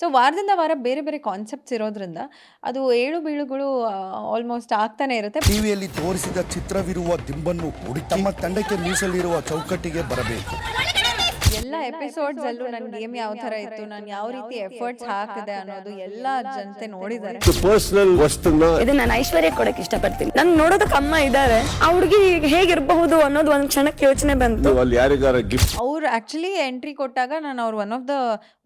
So ವಾರದಿಂದ ವಾರ ಬೇರೆ ಬೇರೆ ಕಾನ್ಸೆಪ್ಟ್ಸ್ ಇರೋದ್ರಿಂದ ಅದು ಏಳು ಬೀಳುಗಳು ಆಲ್ಮೋಸ್ಟ್ ಆಗ್ತಾನೆ ಇರುತ್ತೆ. ಟಿವಿಯಲ್ಲಿ ತೋರಿಸಿದ ಚಿತ್ರವಿರುವ ದಿಂಬನ್ನು ಹುಡುಕಿ ತಮ್ಮ ತಂಡಕ್ಕೆ ಮೀಸಲಿರುವ ಚೌಕಟ್ಟಿಗೆ ಬರಬೇಕು. ಎಲ್ಲ ಎಪಿಸೋಡ್ಸ್ ಅಲ್ಲೂ ನನ್ನ ಗೇಮ್ ಯಾವ ತರ ಇತ್ತು, ನಾನು ಯಾವ ರೀತಿ ಎಫರ್ಟ್ಸ್ ಹಾಕಿದೆ ಅನ್ನೋದು ಎಲ್ಲ ಜನತೆ ನೋಡಿದ್ದಾರೆ. ಪರ್ಸನಲ್ ವಸ್ತುನ ಇದು ನಾನು ಐಶ್ವರ್ಯ ಕೊಡಕ್ಕೆ ಇಷ್ಟಪಡ್ತೀನಿ. ನನ್ ನೋಡೋದಕ್ಕೆ ಅಮ್ಮ ಇದ್ದಾರೆ, ಆ ಹುಡುಗಿ ಹೇಗಿರಬಹುದು ಅನ್ನೋದು ಒಂದ್ ಕ್ಷಣಕ್ಕೆ ಯೋಚನೆ ಬಂತು. ಅಲ್ಲಿ ಯಾರಿಗಾರ ಗಿಫ್ಟ್ ಅವ್ರು ಆಕ್ಚುಲಿ ಎಂಟ್ರಿ ಕೊಟ್ಟಾಗ ನಾನು ಅವ್ರು one of the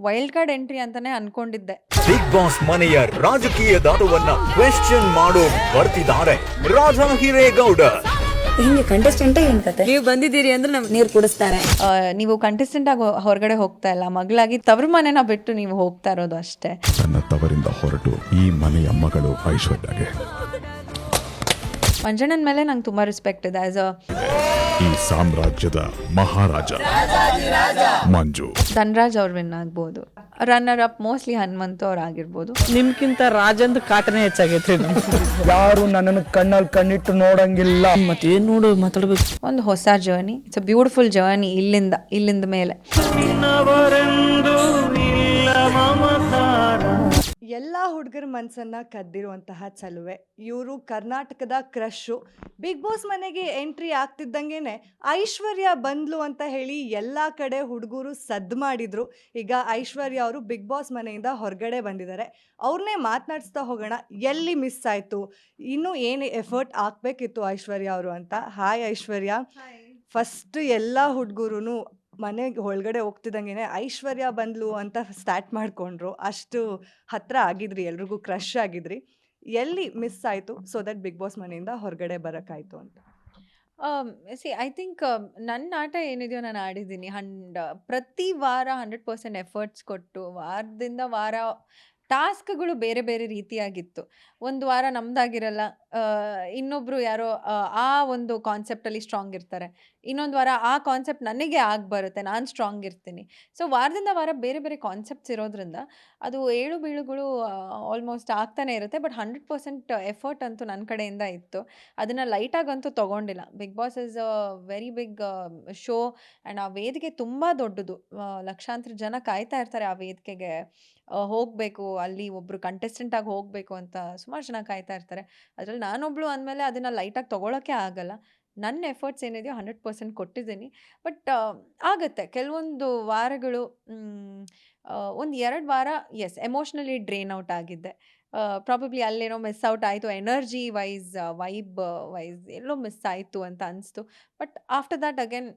wild card entry ಅಂತಾನೆ ಅನ್ಕೊಂಡಿದ್ದೆ. ಬಿಗ್ ಬಾಸ್ ಮನೆಯ ರಾಜಕೀಯ ದಾಟವನ್ನ ಕ್ವೆಶ್ಚನ್ ಮಾಡೋ ಬರ್ತಿದ್ದಾರೆ ರಾಜಾ ಹಿರೇಗೌಡ. ಹಿಂಗೆ ಕಂಟೆಸ್ಟೆಂಟ್ ಏನ್ ಕತೆ, ನೀವು ಬಂದಿದ್ದೀರಿ ಅಂದ್ರೆ ನಮ್ಗೆ ನೀರು ಕುಡಿಸ್ತಾರೆ. ನೀವು ಕಂಟೆಸ್ಟೆಂಟ್ ಆಗಿ ಹೊರಗಡೆ ಹೋಗ್ತಾ ಇಲ್ಲ, ಮಗಳಾಗಿ ತವ್ರ ಮನೆನ ಬಿಟ್ಟು ನೀವು ಹೋಗ್ತಾ ಇರೋದು ಅಷ್ಟೇ. ತನ್ನ ತವರಿಂದ ಹೊರಟು ಈ ಮನೆಯ ಮಗಳು ಐಶ್ವರ್ಯಗೆ ಮಂಜಣ್ಣನ ಮೇಲೆ ನಂಗೆ ತುಂಬಾ ರೆಸ್ಪೆಕ್ಟ್ ಇದೆ. ಆಸ್ ಈ ಸಾಮ್ರಾಜ್ಯದ ಮಹಾರಾಜ ಮಂಜು. ಧನ್ರಾಜ್ ಅವ್ರು ವಿನ್ ಆಗ್ಬೋದು, ರನ್ನರ್ ಅಪ್ ಮೋಸ್ಟ್ಲಿ ಹನುಮಂತು ಅವ್ರು ಆಗಿರ್ಬೋದು. ನಿಮ್ಗಿಂತ ರಾಜಂದು ಕಾಟನೇ ಹೆಚ್ಚಾಗೈತೆ. ಯಾರು ನನ್ನನ್ನು ಕಣ್ಣಲ್ಲಿ ಕಣ್ಣಿಟ್ಟು ನೋಡಂಗಿಲ್ಲ. ಮತ್ತೇನ್ ನೋಡು ಮಾತಾಡ್ಬೇಕು. ಒಂದು ಹೊಸ journey, it's a beautiful journey. ಇಲ್ಲಿಂದ ಮೇಲೆ ಎಲ್ಲ ಹುಡುಗರ ಮನಸ್ಸನ್ನು ಕದ್ದಿರುವಂತಹ ಚಲುವೆ ಇವರು. ಕರ್ನಾಟಕದ ಕ್ರಶ್ಶು. ಬಿಗ್ ಬಾಸ್ ಮನೆಗೆ ಎಂಟ್ರಿ ಆಗ್ತಿದ್ದಂಗೆ ಐಶ್ವರ್ಯ ಬಂದ್ಲು ಅಂತ ಹೇಳಿ ಎಲ್ಲ ಕಡೆ ಹುಡುಗರು ಸದ್ದು ಮಾಡಿದರು. ಈಗ ಐಶ್ವರ್ಯ ಅವರು ಬಿಗ್ ಬಾಸ್ ಮನೆಯಿಂದ ಹೊರಗಡೆ ಬಂದಿದ್ದಾರೆ. ಅವ್ರನ್ನೇ ಮಾತನಾಡಿಸ್ತಾ ಹೋಗೋಣ, ಎಲ್ಲಿ ಮಿಸ್ ಆಯಿತು, ಇನ್ನೂ ಏನು ಎಫರ್ಟ್ ಹಾಕಬೇಕಿತ್ತು ಐಶ್ವರ್ಯ ಅವರು ಅಂತ. ಹಾಯ್ ಐಶ್ವರ್ಯ. ಫಸ್ಟ್ ಎಲ್ಲ ಹುಡುಗರು ಮನೆಗೆ ಒಳಗಡೆ ಹೋಗ್ತಿದ್ದಂಗೆ ಐಶ್ವರ್ಯ ಬಂದ್ಲು ಅಂತ ಸ್ಟಾರ್ಟ್ ಮಾಡಿಕೊಂಡ್ರು. ಅಷ್ಟು ಹತ್ರ ಆಗಿದ್ರಿ, ಎಲ್ರಿಗೂ ಕ್ರಶ್ ಆಗಿದ್ರಿ. ಎಲ್ಲಿ ಮಿಸ್ ಆಯಿತು ಸೊ ದಟ್ ಬಿಗ್ ಬಾಸ್ ಮನೆಯಿಂದ ಹೊರಗಡೆ ಬರೋಕ್ಕಾಯ್ತು ಅಂತ? ಐ ಥಿಂಕ್ ನನ್ನ ಆಟ ಏನಿದೆಯೋ ನಾನು ಆಡಿದ್ದೀನಿ. ಪ್ರತಿ ವಾರ 100% ಎಫರ್ಟ್ಸ್ ಕೊಟ್ಟು ವಾರದಿಂದ ವಾರ ಟಾಸ್ಕ್ಗಳು ಬೇರೆ ಬೇರೆ ರೀತಿಯಾಗಿತ್ತು. ಒಂದು ವಾರ ನಮ್ದಾಗಿರಲ್ಲ, ಇನ್ನೊಬ್ರು ಯಾರೋ ಆ ಒಂದು ಕಾನ್ಸೆಪ್ಟಲ್ಲಿ ಸ್ಟ್ರಾಂಗ್ ಇರ್ತಾರೆ. ಇನ್ನೊಂದು ವಾರ ಆ ಕಾನ್ಸೆಪ್ಟ್ ನನಗೆ ಬರುತ್ತೆ, ನಾನು ಸ್ಟ್ರಾಂಗ್ ಇರ್ತೀನಿ. ಸೊ ವಾರದಿಂದ ವಾರ ಬೇರೆ ಬೇರೆ ಕಾನ್ಸೆಪ್ಟ್ಸ್ ಇರೋದ್ರಿಂದ ಅದು ಏಳು ಬೀಳುಗಳು ಆಲ್ಮೋಸ್ಟ್ ಆಗ್ತಾನೆ ಇರುತ್ತೆ. ಬಟ್ 100% ಎಫರ್ಟ್ ಅಂತೂ ನನ್ನ ಕಡೆಯಿಂದ ಇತ್ತು. ಅದನ್ನು ಲೈಟಾಗಂತೂ ತೊಗೊಂಡಿಲ್ಲ. Bigg Boss is a very big show and ಆ ವೇದಿಕೆ ತುಂಬ ದೊಡ್ಡದು. ಲಕ್ಷಾಂತರ ಜನ ಕಾಯ್ತಾ ಇರ್ತಾರೆ ಆ ವೇದಿಕೆಗೆ ಹೋಗಬೇಕು, ಅಲ್ಲಿ ಒಬ್ಬರು ಕಂಟೆಸ್ಟೆಂಟ್ ಆಗಿ ಹೋಗಬೇಕು ಅಂತ ಸುಮಾರು ಜನ ಕಾಯ್ತಾ ಇರ್ತಾರೆ. ಅದರಲ್ಲಿ ನಾನೊಬ್ಳು ಅಂದಮೇಲೆ ಅದನ್ನು ಲೈಟಾಗಿ ತೊಗೊಳಕ್ಕೆ ಆಗಲ್ಲ. ನನ್ನ ಎಫರ್ಟ್ಸ್ ಏನಿದೆಯೋ 100% ಕೊಟ್ಟಿದ್ದೀನಿ. ಬಟ್ ಆಗುತ್ತೆ ಕೆಲವೊಂದು ವಾರಗಳು, ಒಂದು 2 ವಾರ ಎಮೋಷ್ನಲಿ ಡ್ರೈನ್ ಔಟ್ ಆಗಿದ್ದೆ. ಪ್ರಾಬಬ್ಲಿ ಅಲ್ಲೇನೋ ಮಿಸ್ ಔಟ್ ಆಯಿತು, ಎನರ್ಜಿ ವೈಸ್, ವೈಬ್ ವೈಸ್ ಎಲ್ಲೋ ಮಿಸ್ ಆಯಿತು ಅಂತ ಅನಿಸ್ತು. But after that again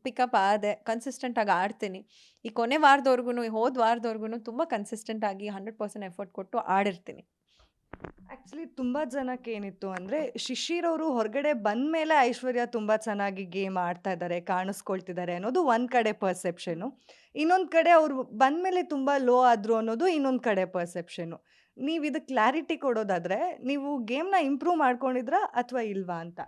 pickup ಆದೆ, ಕನ್ಸಿಸ್ಟೆಂಟಾಗಿ ಆಡ್ತೀನಿ. ಈ ಕೊನೆ ವಾರದವರೆಗೂ, ಹೋದ ವಾರದವರೆಗೂ ತುಂಬ ಕನ್ಸಿಸ್ಟೆಂಟಾಗಿ 100% ಎಫರ್ಟ್ ಕೊಟ್ಟು ಆಡಿರ್ತೀನಿ. ಆ್ಯಕ್ಚುಲಿ ತುಂಬ ಜನಕ್ಕೆ ಏನಿತ್ತು ಅಂದರೆ, ಶಿಶಿರ್ ಅವರು ಹೊರಗಡೆ ಬಂದ ಮೇಲೆ ಐಶ್ವರ್ಯ ತುಂಬ ಚೆನ್ನಾಗಿ ಗೇಮ್ ಆಡ್ತಾ ಇದ್ದಾರೆ, ಕಾಣಿಸ್ಕೊಳ್ತಿದ್ದಾರೆ ಅನ್ನೋದು ಒಂದು ಕಡೆ ಪರ್ಸೆಪ್ಷನು. ಇನ್ನೊಂದು ಕಡೆ ಅವರು ಬಂದ ಮೇಲೆ ತುಂಬ ಲೋ ಆದರು ಅನ್ನೋದು ಇನ್ನೊಂದು ಕಡೆ ಪರ್ಸೆಪ್ಷನು. ನೀವು ಇದಕ್ಕೆ ಕ್ಲಾರಿಟಿ ಕೊಡೋದಾದರೆ, ನೀವು ಗೇಮ್ನ ಇಂಪ್ರೂವ್ ಮಾಡ್ಕೊಂಡಿದ್ರಾ ಅಥವಾ ಇಲ್ವಾ ಅಂತ?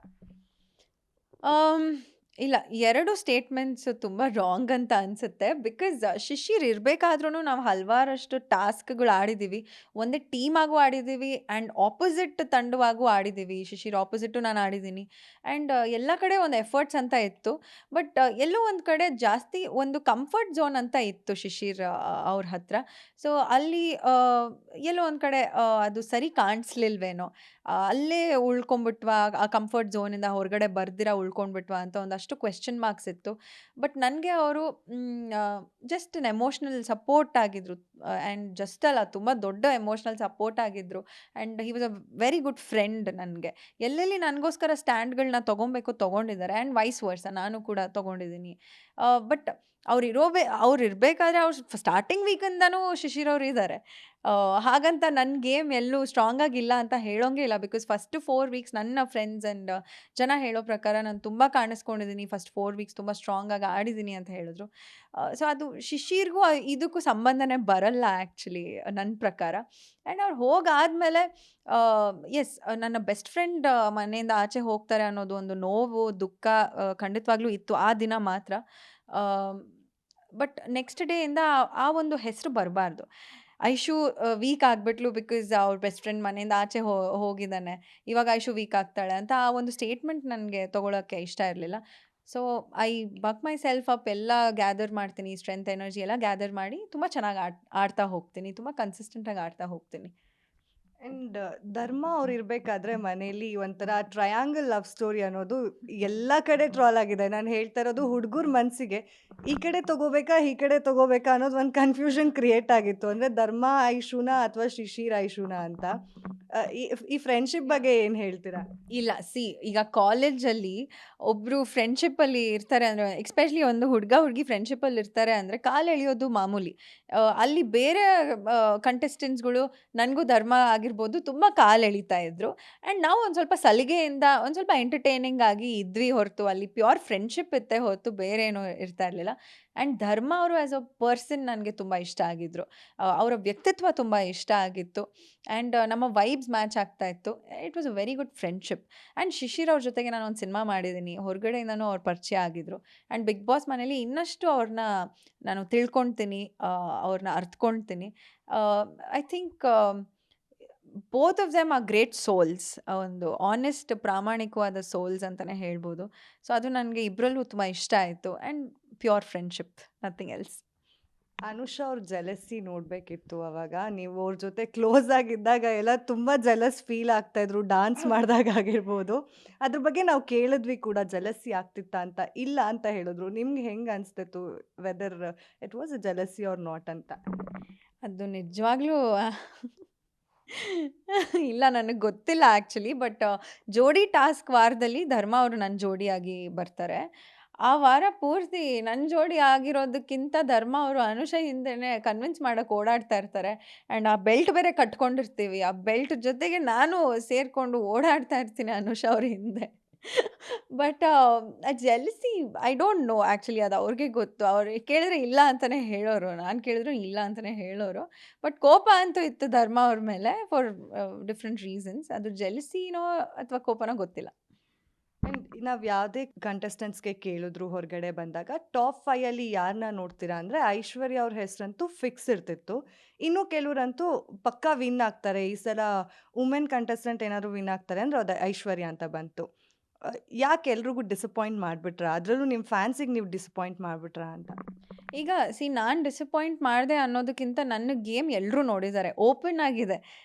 ಇಲ್ಲ, 2 ಸ್ಟೇಟ್ಮೆಂಟ್ಸ್ ತುಂಬ ರಾಂಗ್ ಅಂತ ಅನಿಸುತ್ತೆ. ಬಿಕಾಸ್ ಶಿಶಿರ್ ಇರಬೇಕಾದ್ರೂ ನಾವು ಹಲವಾರಷ್ಟು ಟಾಸ್ಕ್ಗಳು ಆಡಿದ್ದೀವಿ. ಒಂದೇ ಟೀಮಾಗೂ ಆಡಿದ್ದೀವಿ ಆ್ಯಂಡ್ ಆಪೋಸಿಟ್ ತಂಡವಾಗೂ ಆಡಿದ್ದೀವಿ. ಶಿಶಿರ್ ಆಪೋಸಿಟ್ಟು ನಾನು ಆಡಿದ್ದೀನಿ. ಆ್ಯಂಡ್ ಎಲ್ಲ ಕಡೆ ಒಂದು ಎಫರ್ಟ್ಸ್ ಅಂತ ಇತ್ತು. ಬಟ್ ಎಲ್ಲೋ ಒಂದು ಕಡೆ ಜಾಸ್ತಿ ಒಂದು ಕಂಫರ್ಟ್ ಝೋನ್ ಅಂತ ಇತ್ತು ಶಿಶಿರ್ ಅವ್ರ ಹತ್ರ. ಸೊ ಅಲ್ಲಿ ಎಲ್ಲೋ ಒಂದು ಕಡೆ ಅದು ಸರಿ ಕಾಣಿಸ್ಲಿಲ್ವೇನೋ, ಅಲ್ಲೇ ಉಳ್ಕೊಂಬಿಟ್ವಾ, ಆ ಕಂಫರ್ಟ್ ಝೋನಿಂದ ಹೊರಗಡೆ ಬರ್ದಿರ ಉಳ್ಕೊಂಡ್ಬಿಟ್ವಾ ಅಂತ ಒಂದಷ್ಟು ಕ್ವೆಶ್ಚನ್ ಮಾರ್ಕ್ಸ್ ಇತ್ತು. ಬಟ್ ನನಗೆ ಅವರು ಜಸ್ಟ್ ಅನ್ ಎಮೋಷ್ನಲ್ ಸಪೋರ್ಟ್ ಆಗಿದ್ರು. ಆ್ಯಂಡ್ ಜಸ್ಟ್ ಅಲ್ಲ, ತುಂಬ ದೊಡ್ಡ ಎಮೋಷ್ನಲ್ ಸಪೋರ್ಟ್ ಆಗಿದ್ರು. And he was a very good friend ನನಗೆ. ಎಲ್ಲೆಲ್ಲಿ ನನಗೋಸ್ಕರ ಸ್ಟ್ಯಾಂಡ್ಗಳನ್ನ ತೊಗೊಂಡಿದ್ದಾರೆ. ಆ್ಯಂಡ್ ವೈಸ್ ವರ್ಸ ನಾನು ಕೂಡ ತೊಗೊಂಡಿದ್ದೀನಿ. ಬಟ್ ಅವ್ರು ಇರಬೇಕಾದ್ರೆ ಅವ್ರು ಸ್ಟಾರ್ಟಿಂಗ್ ವೀಕಿಂದನೂ ಶಿಶಿರ್ ಅವ್ರು ಇದ್ದಾರೆ. ಹಾಗಂತ ನನ್ನ ಗೇಮ್ ಎಲ್ಲೂ ಸ್ಟ್ರಾಂಗ್ ಆಗಿಲ್ಲ ಅಂತ ಹೇಳೋಂಗೆ ಇಲ್ಲ. ಬಿಕಾಸ್ ಫಸ್ಟ್ 4 ವೀಕ್ಸ್ ನನ್ನ ಫ್ರೆಂಡ್ಸ್ ಆ್ಯಂಡ್ ಜನ ಹೇಳೋ ಪ್ರಕಾರ ನಾನು ತುಂಬ ಕಾಣಿಸ್ಕೊಂಡಿದ್ದೀನಿ. ಫಸ್ಟ್ 4 ವೀಕ್ಸ್ ತುಂಬ ಸ್ಟ್ರಾಂಗಾಗಿ ಆಡಿದ್ದೀನಿ ಅಂತ ಹೇಳಿದ್ರು. ಸೊ ಅದು ಶಿಶಿರ್ಗೂ ಇದಕ್ಕೂ ಸಂಬಂಧನೇ ಬರಲ್ಲ ಆ್ಯಕ್ಚುಲಿ ನನ್ನ ಪ್ರಕಾರ. ಆ್ಯಂಡ್ ಅವ್ರು ಹೋಗಾದಮೇಲೆ ನನ್ನ ಬೆಸ್ಟ್ ಫ್ರೆಂಡ್ ಮನೆಯಿಂದ ಆಚೆ ಹೋಗ್ತಾರೆ ಅನ್ನೋದು ಒಂದು ನೋವು, ದುಃಖ ಖಂಡಿತವಾಗ್ಲೂ ಇತ್ತು ಆ ದಿನ ಮಾತ್ರ. ಬಟ್ ನೆಕ್ಸ್ಟ್ ಡೇಯಿಂದ ಆ ಒಂದು ಹೆಸರು ಬರಬಾರ್ದು. ಐಶು ವೀಕ್ ಆಗಿಬಿಟ್ಲು ಬಿಕಾಸ್ ಅವ್ರ ಬೆಸ್ಟ್ ಫ್ರೆಂಡ್ ಮನೆಯಿಂದ ಆಚೆ ಹೋಗಿದ್ದಾನೆ, ಇವಾಗ ಐಶು ವೀಕ್ ಆಗ್ತಾಳೆ ಅಂತ ಆ ಒಂದು ಸ್ಟೇಟ್ಮೆಂಟ್ ನನಗೆ ತೊಗೊಳಕ್ಕೆ ಇಷ್ಟ ಇರಲಿಲ್ಲ. So I buck my self up, ಎಲ್ಲ ಗ್ಯಾದರ್ ಮಾಡ್ತೀನಿ, ಸ್ಟ್ರೆಂತ್ ಎನರ್ಜಿ ಎಲ್ಲ ಗ್ಯಾದರ್ ಮಾಡಿ ತುಂಬ ಚೆನ್ನಾಗಿ ಆಡ್ತಾ ಹೋಗ್ತೀನಿ, ತುಂಬ ಕನ್ಸಿಸ್ಟೆಂಟಾಗಿ ಆಡ್ತಾ ಹೋಗ್ತೀನಿ. ಆ್ಯಂಡ್ ಧರ್ಮ ಅವ್ರು ಇರಬೇಕಾದ್ರೆ ಮನೇಲಿ ಒಂಥರ ಟ್ರಯಾಂಗಲ್ ಲವ್ ಸ್ಟೋರಿ ಅನ್ನೋದು ಎಲ್ಲ ಕಡೆ ಟ್ರಾಲ್ ಆಗಿದೆ. ನಾನು ಹೇಳ್ತಾ ಇರೋದು ಹುಡುಗರ ಮನಸ್ಸಿಗೆ ಈ ಕಡೆ ತಗೋಬೇಕಾ ಅನ್ನೋದು ಒಂದು ಕನ್ಫ್ಯೂಷನ್ ಕ್ರಿಯೇಟ್ ಆಗಿತ್ತು. ಅಂದರೆ ಧರ್ಮ ಐಶುನ ಅಥವಾ ಶಿಶಿರ್ ಐಶುನ ಅಂತ. ಈ ಫ್ರೆಂಡ್ಶಿಪ್ ಬಗ್ಗೆ ಏನು ಹೇಳ್ತೀರಾ? ಇಲ್ಲ, ಈಗ ಕಾಲೇಜಲ್ಲಿ ಒಬ್ಬರು ಫ್ರೆಂಡ್ಶಿಪ್ಪಲ್ಲಿ ಇರ್ತಾರೆ ಅಂದರೆ, ಎಕ್ಸ್ಪೆಷಲಿ ಒಂದು ಹುಡುಗಿ ಫ್ರೆಂಡ್ಶಿಪ್ಪಲ್ಲಿ ಇರ್ತಾರೆ ಅಂದರೆ ಕಾಲು ಎಳೆಯೋದು ಮಾಮೂಲಿ. ಅಲ್ಲಿ ಬೇರೆ ಕಂಟೆಸ್ಟೆಂಟ್ಸ್ಗಳು ನನಗೂ ಧರ್ಮ ಆಗಿರ್ಬೋದು ತುಂಬ ಕಾಲು ಎಳಿತಾ ಇದ್ರು. ಆ್ಯಂಡ್ ನಾವು ಒಂದು ಸ್ವಲ್ಪ ಸಲಿಗೆಯಿಂದ ಒಂದು ಸ್ವಲ್ಪ ಎಂಟರ್ಟೈನಿಂಗ್ ಆಗಿ ಇದ್ವಿ ಹೊರತು ಅಲ್ಲಿ ಪ್ಯೂರ್ ಫ್ರೆಂಡ್ಶಿಪ್ ಇತ್ತೆ ಹೊರತು ಬೇರೆ ಏನೂ ಇರ್ತಾ ಇರಲಿಲ್ಲ. ಆ್ಯಂಡ್ ಧರ್ಮ ಅವರು ಆ್ಯಸ್ ಅ ಪರ್ಸನ್ ನನಗೆ ತುಂಬ ಇಷ್ಟ ಆಗಿದ್ದರು. ಅವರ ವ್ಯಕ್ತಿತ್ವ ತುಂಬ ಇಷ್ಟ ಆಗಿತ್ತು. ಆ್ಯಂಡ್ ನಮ್ಮ ವೈಬ್ಸ್ ಮ್ಯಾಚ್ ಆಗ್ತಾ ಇತ್ತು. It was a very good friendship. And Shishir ಅವ್ರ ಜೊತೆಗೆ ನಾನು ಒಂದು ಸಿನಿಮಾ ಮಾಡಿದ್ದೀನಿ, ಹೊರಗಡೆಯಿಂದನೂ ಅವ್ರು ಪರಿಚಯ ಆಗಿದ್ರು. ಆ್ಯಂಡ್ ಬಿಗ್ ಬಾಸ್ ಮನೇಲಿ ಇನ್ನಷ್ಟು ಅವ್ರನ್ನ ನಾನು ತಿಳ್ಕೊಳ್ತೀನಿ, ಅವ್ರನ್ನ ಅರ್ಥಕೊಳ್ತೀನಿ. I think both of them are great souls, ಒಂದು ಆನೆಸ್ಟ್ ಪ್ರಾಮಾಣಿಕವಾದ ಸೋಲ್ಸ್ ಅಂತಲೇ ಹೇಳ್ಬೋದು. ಸೊ ಅದು ನನಗೆ ಇಬ್ಬರಲ್ಲೂ ತುಂಬ ಇಷ್ಟ ಆಯಿತು. And pure friendship, nothing else. Anusha ಅವ್ರ ಜೆಲಸಿ ನೋಡಬೇಕಿತ್ತು. ಅವಾಗ ನೀವು ಅವ್ರ ಜೊತೆ ಕ್ಲೋಸ್ ಆಗಿದ್ದಾಗ ಎಲ್ಲ ತುಂಬ ಜೆಲಸ್ ಫೀಲ್ ಆಗ್ತಾಯಿದ್ರು, ಡಾನ್ಸ್ ಮಾಡಿದಾಗ ಆಗಿರ್ಬೋದು. ಅದ್ರ ಬಗ್ಗೆ ನಾವು ಕೇಳಿದ್ವಿ ಕೂಡ, ಜೆಲಸಿ ಆಗ್ತಿತ್ತಾ ಅಂತ. ಇಲ್ಲ ಅಂತ ಹೇಳಿದ್ರು. ನಿಮ್ಗೆ ಹೆಂಗೆ ಅನಿಸ್ತಿತ್ತು, whether it was a jealousy or not ಅಂತ? ಅದು ನಿಜವಾಗ್ಲೂ ಇಲ್ಲ, ನನಗೆ ಗೊತ್ತಿಲ್ಲ ಆ್ಯಕ್ಚುಲಿ. ಬಟ್ ಜೋಡಿ ಟಾಸ್ಕ್ ವಾರದಲ್ಲಿ ಧರ್ಮ ಅವರು ನನ್ನ ಜೋಡಿಯಾಗಿ ಬರ್ತಾರೆ. ಆ ವಾರ ಪೂರ್ತಿ ನನ್ನ ಜೋಡಿ ಆಗಿರೋದಕ್ಕಿಂತ ಧರ್ಮ ಅವರು ಅನುಷಾ ಹಿಂದೆನೇ ಕನ್ವಿನ್ಸ್ ಮಾಡೋಕ್ಕೆ ಓಡಾಡ್ತಾ ಇರ್ತಾರೆ. ಆ್ಯಂಡ್ ಆ ಬೆಲ್ಟ್ ಬೇರೆ ಕಟ್ಕೊಂಡಿರ್ತೀವಿ, ಆ ಬೆಲ್ಟ್ ಜೊತೆಗೆ ನಾನು ಸೇರಿಕೊಂಡು ಓಡಾಡ್ತಾ ಇರ್ತೀನಿ ಅನುಷಾ ಅವ್ರ ಹಿಂದೆ. But jealousy I don't know actually, ಅದು ಅವ್ರಿಗೆ ಗೊತ್ತು. ಅವ್ರು ಕೇಳಿದ್ರೆ ಇಲ್ಲ ಅಂತಲೇ ಹೇಳೋರು, ನಾನು ಕೇಳಿದ್ರು ಇಲ್ಲ ಅಂತಲೇ ಹೇಳೋರು. ಬಟ್ ಕೋಪ ಅಂತೂ ಇತ್ತು ಧರ್ಮ ಅವ್ರ ಮೇಲೆ ಫಾರ್ ಡಿಫ್ರೆಂಟ್ ರೀಸನ್ಸ್. ಅದು ಜೆಲಸಿನೋ ಅಥವಾ ಕೋಪನೋ ಗೊತ್ತಿಲ್ಲ. ಆ್ಯಂಡ್ ನಾವು ಯಾವುದೇ ಕಂಟೆಸ್ಟೆಂಟ್ಸ್ಗೆ ಕೇಳಿದ್ರು ಹೊರಗಡೆ ಬಂದಾಗ ಟಾಪ್ 5 ಯಾರನ್ನ ನೋಡ್ತೀರಾ ಅಂದರೆ ಐಶ್ವರ್ಯ ಅವ್ರ ಹೆಸರಂತೂ ಫಿಕ್ಸ್ ಇರ್ತಿತ್ತು. ಇನ್ನು ಕೆಲವರಂತೂ ಪಕ್ಕಾ ವಿನ್ ಆಗ್ತಾರೆ. ಈ ಸಲ ವುಮೆನ್ ಕಂಟೆಸ್ಟೆಂಟ್ ಏನಾದ್ರು ವಿನ್ ಆಗ್ತಾರೆ ಅಂದರೆ ಅದು ಐಶ್ವರ್ಯ ಅಂತ ಬಂತು. ಯಾಕೆ ಎಲ್ರಿಗೂ ಡಿಸಪಾಯಿಂಟ್ ಮಾಡಿಬಿಟ್ರಾ? ಅದರಲ್ಲೂ ನಿಮ್ಮ ಫ್ಯಾನ್ಸಿಗೆ ನೀವು ಡಿಸಪಾಯಿಂಟ್ ಮಾಡಿಬಿಟ್ರಾ ಅಂತ? ಈಗ ನಾನು ಡಿಸಪಾಯಿಂಟ್ ಮಾಡಿದೆ ಅನ್ನೋದಕ್ಕಿಂತ ನನ್ನ ಗೇಮ್ ಎಲ್ಲರೂ ನೋಡಿದ್ದಾರೆ, ಓಪನ್ ಆಗಿದೆ.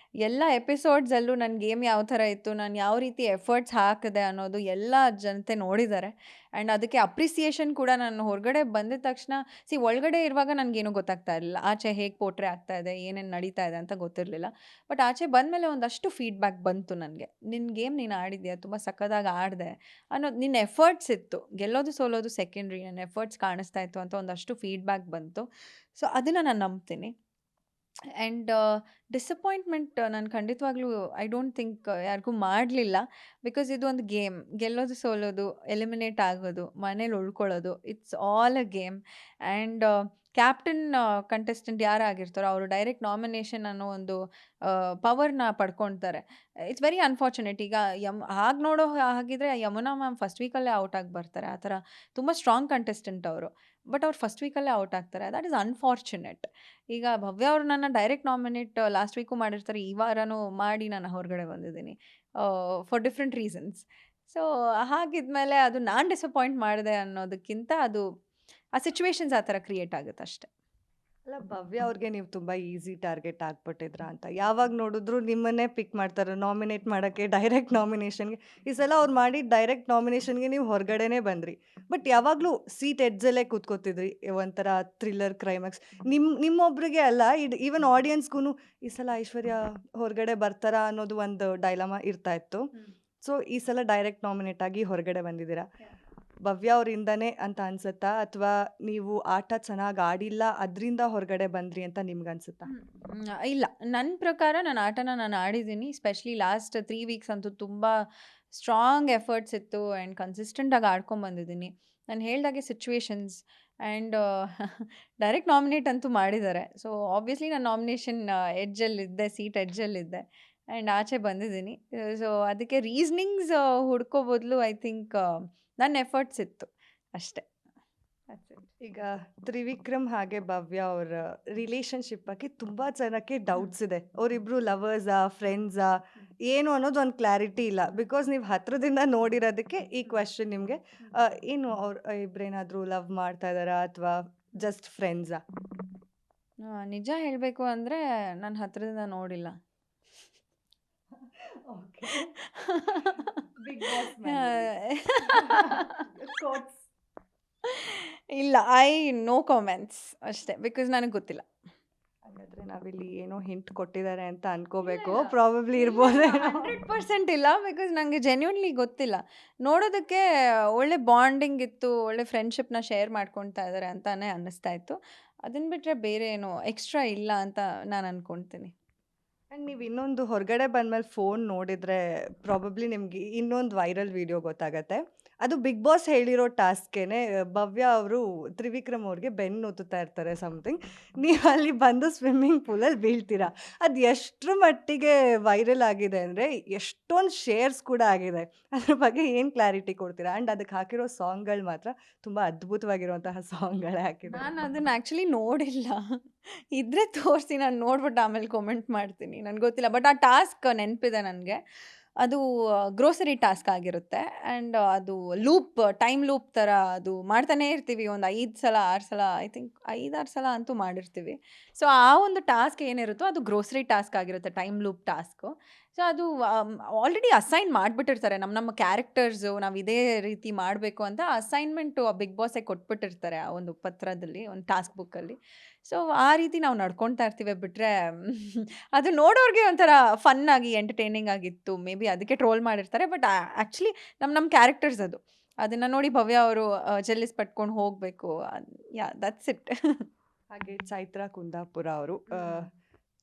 ಎಲ್ಲ ಎಪಿಸೋಡ್ಸಲ್ಲೂ ನನ್ನ ಗೇಮ್ ಯಾವ ಥರ ಇತ್ತು, ನಾನು ಯಾವ ರೀತಿ ಎಫರ್ಟ್ಸ್ ಹಾಕಿದೆ ಅನ್ನೋದು ಎಲ್ಲ ಜನತೆ ನೋಡಿದ್ದಾರೆ. ಆ್ಯಂಡ್ ಅದಕ್ಕೆ ಅಪ್ರಿಸಿಯೇಷನ್ ಕೂಡ ನಾನು ಹೊರಗಡೆ ಬಂದಿದ ತಕ್ಷಣ ಒಳಗಡೆ ಇರುವಾಗ ನನಗೇನು ಗೊತ್ತಾಗ್ತಾ ಇರಲಿಲ್ಲ, ಆಚೆ ಹೇಗೆ ಪೋಟ್ರೆ ಆಗ್ತಾ ಇದೆ, ಏನೇನು ನಡೀತಾ ಇದೆ ಅಂತ ಗೊತ್ತಿರಲಿಲ್ಲ. ಬಟ್ ಆಚೆ ಬಂದಮೇಲೆ ಒಂದಷ್ಟು ಫೀಡ್ಬ್ಯಾಕ್ ಬಂತು ನನಗೆ. ನಿನ್ನ ಗೇಮ್ ನೀನು ಆಡಿದ್ಯಾ, ತುಂಬ ಸಕ್ಕದಾಗಿ ಆಡಿದೆ ಅನ್ನೋದು, ನಿನ್ನ ಎಫರ್ಟ್ಸ್ ಇತ್ತು, ಗೆಲ್ಲೋದು ಸೋಲೋದು ಸೆಕೆಂಡ್ರಿ, ನನ್ನ ಎಫರ್ಟ್ಸ್ ಕಾಣಿಸ್ತಾ ಇತ್ತು ಅಂತ ಒಂದಷ್ಟು ಫೀಡ್ಬ್ಯಾಕ್ ಬಂತು. ಸೊ ಅದನ್ನು ನಾನು ನಂಬ್ತೀನಿ. ಆ್ಯಂಡ್ ಡಿಸಪಾಯಿಂಟ್ಮೆಂಟ್ ನಾನು ಖಂಡಿತವಾಗ್ಲೂ ಐ ಡೋಂಟ್ ಥಿಂಕ್ ಯಾರಿಗೂ ಮಾಡಲಿಲ್ಲ. ಬಿಕಾಸ್ ಇದು ಒಂದು ಗೇಮ್, ಗೆಲ್ಲೋದು ಸೋಲೋದು, ಎಲಿಮಿನೇಟ್ ಆಗೋದು, ಮನೇಲಿ ಉಳ್ಕೊಳ್ಳೋದು, it's all a game. And captain contestant ಯಾರಾಗಿರ್ತಾರೋ ಅವರು ಡೈರೆಕ್ಟ್ ನಾಮಿನೇಷನ್ ಅನ್ನೋ ಒಂದು ಪವರ್ನ ಪಡ್ಕೊಳ್ತಾರೆ. It's very unfortunate. ಈಗ ಹಾಗೆ ನೋಡೋ ಹಾಗಿದ್ರೆ ಯಮುನಾ ಮ್ಯಾಮ್ ಫಸ್ಟ್ ವೀಕಲ್ಲೇ ಔಟ್ ಆಗಿ ಬರ್ತಾರೆ. ಆ ಥರ ತುಂಬ ಸ್ಟ್ರಾಂಗ್ ಕಂಟೆಸ್ಟೆಂಟ್ ಅವರು. ಬಟ್ ಅವ್ರು ಫಸ್ಟ್ ವೀಕಲ್ಲೇ ಔಟ್ ಆಗ್ತಾರೆ. That is unfortunate. ಈಗ ಭವ್ಯ ಅವರು ನನ್ನ ಡೈರೆಕ್ಟ್ ನಾಮಿನೇಟ್ ಲಾಸ್ಟ್ ವೀಕು ಮಾಡಿರ್ತಾರೆ, ಈ ವಾರನೂ ಮಾಡಿ ನಾನು ಹೊರಗಡೆ ಬಂದಿದ್ದೀನಿ ಫಾರ್ ಡಿಫ್ರೆಂಟ್ ರೀಸನ್ಸ್. ಸೊ ಹಾಗಿದ್ಮೇಲೆ ಅದು ನಾನು ಡಿಸಪಾಯಿಂಟ್ ಮಾಡಿದೆ ಅನ್ನೋದಕ್ಕಿಂತ ಅದು ಆ ಸಿಚುವೇಶನ್ಸ್ ಆ ಥರ ಕ್ರಿಯೇಟ್ ಆಗುತ್ತೆ ಅಷ್ಟೆ. ಅಲ್ಲ, ಭವ್ಯ ಅವ್ರಿಗೆ ನೀವು ತುಂಬ ಈಸಿ ಟಾರ್ಗೆಟ್ ಆಗ್ಬಿಟ್ಟಿದ್ರಾ ಅಂತ? ಯಾವಾಗ ನೋಡಿದ್ರು ನಿಮ್ಮನ್ನೇ ಪಿಕ್ ಮಾಡ್ತಾರೆ ನಾಮಿನೇಟ್ ಮಾಡೋಕ್ಕೆ, ಡೈರೆಕ್ಟ್ ನಾಮಿನೇಷನ್ಗೆ. ಈ ಸಲ ಅವ್ರು ಮಾಡಿ ಡೈರೆಕ್ಟ್ ನಾಮಿನೇಷನ್ಗೆ ನೀವು ಹೊರಗಡೆನೇ ಬಂದ್ರಿ. ಬಟ್ ಯಾವಾಗಲೂ ಸೀಟ್ ಎಡ್ಜಲ್ಲೇ ಕೂತ್ಕೋತಿದ್ರಿ, ಒಂಥರ ಥ್ರಿಲ್ಲರ್ ಕ್ಲೈಮ್ಯಾಕ್ಸ್. ನಿಮ್ಮೊಬ್ರಿಗೆ ಅಲ್ಲ, ಈವನ್ ಆಡಿಯನ್ಸ್ಗೂ ಈ ಸಲ ಐಶ್ವರ್ಯ ಹೊರಗಡೆ ಬರ್ತಾರಾ ಅನ್ನೋದು ಒಂದು ಡೈಲಮಾ ಇರ್ತಾ ಇತ್ತು. ಸೊ ಈ ಸಲ ಡೈರೆಕ್ಟ್ ನಾಮಿನೇಟ್ ಆಗಿ ಹೊರಗಡೆ ಬಂದಿದ್ದೀರಾ. ಭವ್ಯ ಅವರಿಂದನೇ ಅಂತ ಅನ್ಸುತ್ತಾ, ಅಥವಾ ನೀವು ಆಟ ಚೆನ್ನಾಗಿ ಆಡಿಲ್ಲ ಅದರಿಂದ ಹೊರಗಡೆ ಬಂದ್ರಿ ಅಂತ ನಿಮ್ಗೆ ಅನ್ಸುತ್ತಾ? ಇಲ್ಲ, ನನ್ನ ಪ್ರಕಾರ ನನ್ನ ಆಟನ ನಾನು ಆಡಿದ್ದೀನಿ. ಸ್ಪೆಷಲಿ ಲಾಸ್ಟ್ 3 ವೀಕ್ಸ್ ಅಂತೂ ತುಂಬ ಸ್ಟ್ರಾಂಗ್ ಎಫರ್ಟ್ಸ್ ಇತ್ತು ಆ್ಯಂಡ್ ಕನ್ಸಿಸ್ಟೆಂಟಾಗಿ ಆಡ್ಕೊಂಬಂದಿದ್ದೀನಿ. ನಾನು ಹೇಳ್ದಾಗೆ ಸಿಚುವೇಶನ್ಸ್ ಆ್ಯಂಡ್ ಡೈರೆಕ್ಟ್ ನಾಮಿನೇಟ್ ಅಂತೂ ಮಾಡಿದ್ದಾರೆ. ಸೊ ಆಬ್ವಿಯಸ್ಲಿ ನಾನು ನಾಮಿನೇಷನ್ ಎಡ್ಜಲ್ಲಿದ್ದೆ, ಸೀಟ್ ಎಡ್ಜಲ್ಲಿದ್ದೆ ಆ್ಯಂಡ್ ಆಚೆ ಬಂದಿದ್ದೀನಿ. ಸೊ ಅದಕ್ಕೆ ರೀಸ್ನಿಂಗ್ಸ್ ಹುಡ್ಕೋ ಬದಲು ಐ ಥಿಂಕ್ ನನ್ನ ಎಫರ್ಟ್ಸ್ ಇತ್ತು ಅಷ್ಟೇ. ಈಗ ತ್ರಿವಿಕ್ರಮ್ ಹಾಗೆ ಭವ್ಯ ಅವರ ರಿಲೇಶನ್ಶಿಪ್ ಬಗ್ಗೆ ತುಂಬ ಜನಕ್ಕೆ ಡೌಟ್ಸ್ ಇದೆ. ಅವರಿಬ್ರು ಲವರ್ಸಾ, ಫ್ರೆಂಡ್ಸಾ, ಏನು ಅನ್ನೋದು ಒಂದು ಕ್ಲಾರಿಟಿ ಇಲ್ಲ. ಬಿಕಾಸ್ ನೀವು ಹತ್ರದಿಂದ ನೋಡಿರೋದಕ್ಕೆ ಈ ಕ್ವೆಶ್ಚನ್ ನಿಮಗೆ. ಏನು ಅವ್ರು ಇಬ್ಬರೇನಾದರೂ ಲವ್ ಮಾಡ್ತಾ ಇದ್ದಾರಾ ಅಥವಾ ಜಸ್ಟ್ ಫ್ರೆಂಡ್ಸಾ? ನಿಜ ಹೇಳಬೇಕು ಅಂದರೆ ನಾನು ಹತ್ರದಿಂದ ನೋಡಿಲ್ಲ. ಓಕೆ. ಬಿಗ್ ಬಾಸ್ ಕೋಟ್ಸ್. ಇಲ್ಲ, ನೋ ಕಾಮೆಂಟ್ಸ್ ಅಷ್ಟೇ. ಬಿಕಾಸ್ ನನಗೆ ಗೊತ್ತಿಲ್ಲ. ಹಾಗಾದ್ರೆ ನಾವಿಲ್ಲಿ ಏನೋ ಹಿಂಟ್ ಕೊಟ್ಟಿದ್ದಾರೆ ಅಂತ ಅನ್ಕೋಬೇಕು. ಪ್ರಾಬಬ್ಲಿ ಇರ್ಬೋದು. 100% ಇಲ್ಲ. ಬಿಕಾಸ್ ನನಗೆ ಜೆನ್ಯೂನ್ಲಿ ಗೊತ್ತಿಲ್ಲ. ನೋಡೋದಕ್ಕೆ ಒಳ್ಳೆ ಬಾಂಡಿಂಗ್ ಇತ್ತು, ಒಳ್ಳೆ ಫ್ರೆಂಡ್ಶಿಪ್ನ ಶೇರ್ ಮಾಡ್ಕೊಳ್ತಾ ಇದ್ದಾರೆ ಅಂತಾನೆ ಅನ್ನಿಸ್ತಾ ಇತ್ತು. ಅದನ್ನು ಬಿಟ್ಟರೆ ಬೇರೆ ಏನು ಎಕ್ಸ್ಟ್ರಾ ಇಲ್ಲ ಅಂತ ನಾನು ಅನ್ಕೊಳ್ತೀನಿ. ಆ್ಯಂಡ್ ನೀವು ಇನ್ನೊಂದು ಹೊರಗಡೆ ಬಂದಮೇಲೆ ಫೋನ್ ನೋಡಿದರೆ ಪ್ರಾಬಬ್ಲಿ ನಿಮಗೆ ಇನ್ನೊಂದು ವೈರಲ್ ವಿಡಿಯೋ ಗೊತ್ತಾಗತ್ತೆ. ಅದು ಬಿಗ್ ಬಾಸ್ ಹೇಳಿರೋ ಟಾಸ್ಕೇನೆ. ಭವ್ಯ ಅವರು ತ್ರಿವಿಕ್ರಮ್ ಅವ್ರಿಗೆ ಬೆನ್ನು ಒತ್ತುತ್ತಾ ಇರ್ತಾರೆ ಸಮಥಿಂಗ್. ನೀವು ಅಲ್ಲಿ ಬಂದು ಸ್ವಿಮ್ಮಿಂಗ್ ಪೂಲಲ್ಲಿ ಬೀಳ್ತೀರಾ. ಅದು ಎಷ್ಟರ ಮಟ್ಟಿಗೆ ವೈರಲ್ ಆಗಿದೆ ಅಂದರೆ ಎಷ್ಟೊಂದು ಶೇರ್ಸ್ ಕೂಡ ಆಗಿದೆ. ಅದ್ರ ಬಗ್ಗೆ ಏನು ಕ್ಲಾರಿಟಿ ಕೊಡ್ತೀರಾ? ಆ್ಯಂಡ್ ಅದಕ್ಕೆ ಹಾಕಿರೋ ಸಾಂಗ್ಗಳು ಮಾತ್ರ ತುಂಬ ಅದ್ಭುತವಾಗಿರುವಂತಹ ಸಾಂಗ್ಗಳೇ ಹಾಕಿದ್ದಾರೆ. ನಾನು ಅದನ್ನು ಆ್ಯಕ್ಚುಲಿ ನೋಡಿಲ್ಲ. ಇದ್ರೆ ತೋರಿಸಿ, ನಾನು ನೋಡ್ಬಿಟ್ಟು ಆಮೇಲೆ ಕಾಮೆಂಟ್ ಮಾಡ್ತೀನಿ. ನನಗೆ ಗೊತ್ತಿಲ್ಲ. ಬಟ್ ಆ ಟಾಸ್ಕ್ ನೆನಪಿದೆ ನನಗೆ. ಅದು ಗ್ರೋಸರಿ ಟಾಸ್ಕ್ ಆಗಿರುತ್ತೆ. ಆ್ಯಂಡ್ ಅದು ಟೈಮ್ ಲೂಪ್ ಥರ ಅದು ಮಾಡ್ತಾನೇ ಇರ್ತೀವಿ. ಒಂದು 5 ಸಲ 6 ಸಲ, ಐ ಥಿಂಕ್ 5-6 ಸಲ ಅಂತೂ ಮಾಡಿರ್ತೀವಿ. ಸೊ ಆ ಒಂದು ಟಾಸ್ಕ್ ಏನಿರುತ್ತೋ ಅದು ಗ್ರೋಸರಿ ಟಾಸ್ಕ್ ಆಗಿರುತ್ತೆ, ಟೈಮ್ ಲೂಪ್ ಟಾಸ್ಕು. ಸೊ ಅದು ಆಲ್ರೆಡಿ ಅಸೈನ್ ಮಾಡಿಬಿಟ್ಟಿರ್ತಾರೆ ನಮ್ಮ ಕ್ಯಾರೆಕ್ಟರ್ಸು. ನಾವು ಇದೇ ರೀತಿ ಮಾಡಬೇಕು ಅಂತ ಅಸೈನ್ಮೆಂಟು ಬಿಗ್ ಬಾಸೇ ಕೊಟ್ಬಿಟ್ಟಿರ್ತಾರೆ ಆ ಒಂದು ಪತ್ರದಲ್ಲಿ, ಒಂದು ಟಾಸ್ಕ್ ಬುಕ್ಕಲ್ಲಿ. ಸೊ ಆ ರೀತಿ ನಾವು ನಡ್ಕೊಳ್ತಾ ಇರ್ತೀವಿ. ಬಿಟ್ಟರೆ ಅದು ನೋಡೋರಿಗೆ ಒಂಥರ ಫನ್ನಾಗಿ ಎಂಟರ್ಟೈನಿಂಗ್ ಆಗಿತ್ತು. ಮೇ ಬಿ ಅದಕ್ಕೆ ಟ್ರೋಲ್ ಮಾಡಿರ್ತಾರೆ. ಬಟ್ ಆ್ಯಕ್ಚುಲಿ ನಮ್ಮ ಕ್ಯಾರೆಕ್ಟರ್ಸ್ ಅದು. ಅದನ್ನು ನೋಡಿ ಭವ್ಯ ಅವರು ಜೆಲ್ಲಿಸ್ ಪಟ್ಕೊಂಡು ಹೋಗಬೇಕು. That's it. ಹಾಗೆ ಚೈತ್ರಾ ಕುಂದಾಪುರ ಅವರು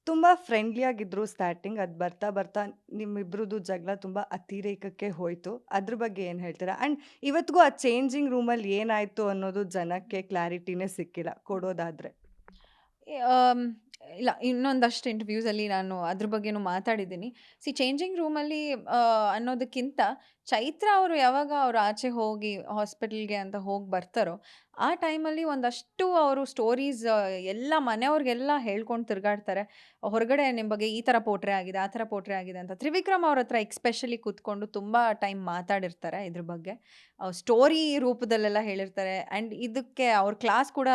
ತುಂಬ ಫ್ರೆಂಡ್ಲಿಯಾಗಿದ್ದರು ಸ್ಟಾರ್ಟಿಂಗ್. ಅದು ಬರ್ತಾ ಬರ್ತಾ ನಿಮ್ಮಿಬ್ರದ್ದು ಜಗಳ ತುಂಬ ಅತಿರೇಕಕ್ಕೆ ಹೋಯಿತು. ಅದ್ರ ಬಗ್ಗೆ ಏನು ಹೇಳ್ತೀರಾ? ಆ್ಯಂಡ್ ಇವತ್ತಿಗೂ ಆ ಚೇಂಜಿಂಗ್ ರೂಮಲ್ಲಿ ಏನಾಯಿತು ಅನ್ನೋದು ಜನಕ್ಕೆ ಕ್ಲಾರಿಟಿನೇ ಸಿಕ್ಕಿಲ್ಲ ಕೊಡೋದಾದರೆ. ಇಲ್ಲ, ಇನ್ನೊಂದಷ್ಟು ಇಂಟರ್ವ್ಯೂಸಲ್ಲಿ ನಾನು ಅದ್ರ ಬಗ್ಗೆನೂ ಮಾತಾಡಿದ್ದೀನಿ. ಚೇಂಜಿಂಗ್ ರೂಮಲ್ಲಿ ಅನ್ನೋದಕ್ಕಿಂತ ಚೈತ್ರ ಅವರು ಯಾವಾಗ ಅವ್ರು ಆಚೆ ಹೋಗಿ ಹಾಸ್ಪಿಟಲ್ಗೆ ಅಂತ ಹೋಗಿ ಬರ್ತಾರೋ ಆ ಟೈಮಲ್ಲಿ ಒಂದಷ್ಟು ಅವರು ಸ್ಟೋರೀಸ್ ಎಲ್ಲ ಮನೆಯವ್ರಿಗೆಲ್ಲ ಹೇಳ್ಕೊಂಡು ತಿರುಗಾಡ್ತಾರೆ. ಹೊರಗಡೆ ನಿಮ್ಮ ಬಗ್ಗೆ ಈ ಥರ ಪೋಟ್ರೆ ಆಗಿದೆ, ಆ ಥರ ಪೋಟ್ರೆ ಆಗಿದೆ ಅಂತ. ತ್ರಿವಿಕ್ರಮ್ ಅವ್ರ ಹತ್ರ ಎಕ್ಸ್ಪೆಷಲಿ ಕೂತ್ಕೊಂಡು ತುಂಬ ಟೈಮ್ ಮಾತಾಡಿರ್ತಾರೆ ಇದ್ರ ಬಗ್ಗೆ. ಸ್ಟೋರಿ ರೂಪದಲ್ಲೆಲ್ಲ ಹೇಳಿರ್ತಾರೆ. ಆ್ಯಂಡ್ ಇದಕ್ಕೆ ಅವ್ರ ಕ್ಲಾಸ್ ಕೂಡ,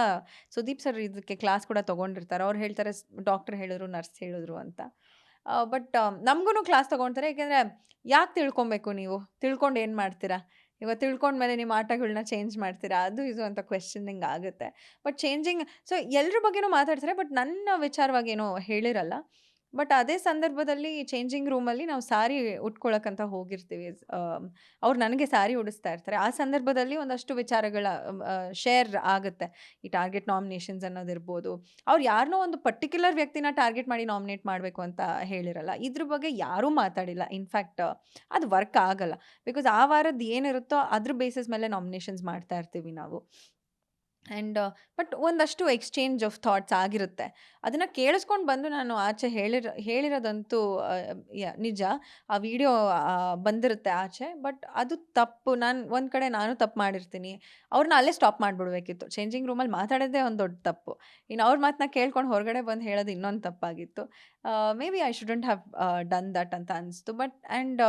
ಸುದೀಪ್ ಸರ್ ಇದಕ್ಕೆ ಕ್ಲಾಸ್ ಕೂಡ ತೊಗೊಂಡಿರ್ತಾರೆ. ಅವ್ರು ಹೇಳ್ತಾರೆ ಡಾಕ್ಟರ್ ಹೇಳಿದ್ರು, ನರ್ಸ್ ಹೇಳಿದ್ರು ಅಂತ. ಬಟ್ ನಮಗೂ ಕ್ಲಾಸ್ ತೊಗೊಳ್ತಾರೆ. ಏಕೆಂದರೆ ಯಾಕೆ ತಿಳ್ಕೊಬೇಕು ನೀವು? ತಿಳ್ಕೊಂಡು ಏನು ಮಾಡ್ತೀರಾ? ಇವಾಗ ತಿಳ್ಕೊಂಡ್ಮೇಲೆ ನಿಮ್ಮ ಆಟಗಳನ್ನ ಚೇಂಜ್ ಮಾಡ್ತೀರಾ? ಅದು ಇದು ಅಂತ ಕ್ವೆಶ್ಚನಿಂಗ್ ಆಗುತ್ತೆ. ಬಟ್ ಚೇಂಜಿಂಗ್ ಎಲ್ಲರ ಬಗ್ಗೆನೂ ಮಾತಾಡ್ತಾರೆ. ಬಟ್ ನನ್ನ ವಿಚಾರವಾಗಿ ಏನೋ ಹೇಳಿರಲ್ಲ. ಬಟ್ ಅದೇ ಸಂದರ್ಭದಲ್ಲಿ ಚೇಂಜಿಂಗ್ ರೂಮಲ್ಲಿ ನಾವು ಸಾರಿ ಉಟ್ಕೊಳ್ಳೋಕ್ಕಂತ ಹೋಗಿರ್ತೀವಿ. ಅವ್ರು ನನಗೆ ಸಾರಿ ಉಡಿಸ್ತಾ ಇರ್ತಾರೆ. ಆ ಸಂದರ್ಭದಲ್ಲಿ ಒಂದಷ್ಟು ವಿಚಾರಗಳ ಶೇರ್ ಆಗುತ್ತೆ. ಈ ಟಾರ್ಗೆಟ್ ನಾಮಿನೇಷನ್ಸ್ ಅನ್ನೋದಿರ್ಬೋದು. ಅವ್ರು ಯಾರನ್ನೋ ಒಂದು ಪರ್ಟಿಕ್ಯುಲರ್ ವ್ಯಕ್ತಿನ ಟಾರ್ಗೆಟ್ ಮಾಡಿ ನಾಮಿನೇಟ್ ಮಾಡಬೇಕು ಅಂತ ಹೇಳಿರಲ್ಲ. ಇದ್ರ ಬಗ್ಗೆ ಯಾರೂ ಮಾತಾಡಿಲ್ಲ. ಇನ್ಫ್ಯಾಕ್ಟ್ ಅದು ವರ್ಕ್ ಆಗಲ್ಲ. ಬಿಕಾಸ್ ಆ ವಾರದ್ದು ಏನಿರುತ್ತೋ ಅದ್ರ ಬೇಸಿಸ್ ಮೇಲೆ ನಾಮಿನೇಷನ್ಸ್ ಮಾಡ್ತಾ ಇರ್ತೀವಿ ನಾವು. ಆ್ಯಂಡ್ ಬಟ್ ಒಂದಷ್ಟು ಎಕ್ಸ್ಚೇಂಜ್ ಆಫ್ ಥಾಟ್ಸ್ ಆಗಿರುತ್ತೆ. ಅದನ್ನು ಕೇಳಿಸ್ಕೊಂಡು ಬಂದು ನಾನು ಆಚೆ ಹೇಳಿರೋದಂತೂ ನಿಜ. ಆ ವಿಡಿಯೋ ಬಂದಿರುತ್ತೆ ಆಚೆ. ಬಟ್ ಅದು ತಪ್ಪು. ಒಂದು ಕಡೆ ನಾನು ತಪ್ಪು ಮಾಡಿರ್ತೀನಿ. ಅವ್ರನ್ನ ಅಲ್ಲೇ ಸ್ಟಾಪ್ ಮಾಡಿಬಿಡ್ಬೇಕಿತ್ತು. ಚೇಂಜಿಂಗ್ ರೂಮಲ್ಲಿ ಮಾತಾಡೋದೇ ಒಂದು ದೊಡ್ಡ ತಪ್ಪು. ಇನ್ನು ಅವ್ರ ಮಾತನ್ನ ಕೇಳ್ಕೊಂಡು ಹೊರಗಡೆ ಬಂದು ಹೇಳೋದು ಇನ್ನೊಂದು ತಪ್ಪಾಗಿತ್ತು. Maybe I shouldn't have done that ಅಂತ ಅನಿಸ್ತು. ಬಟ್ ಆ್ಯಂಡ್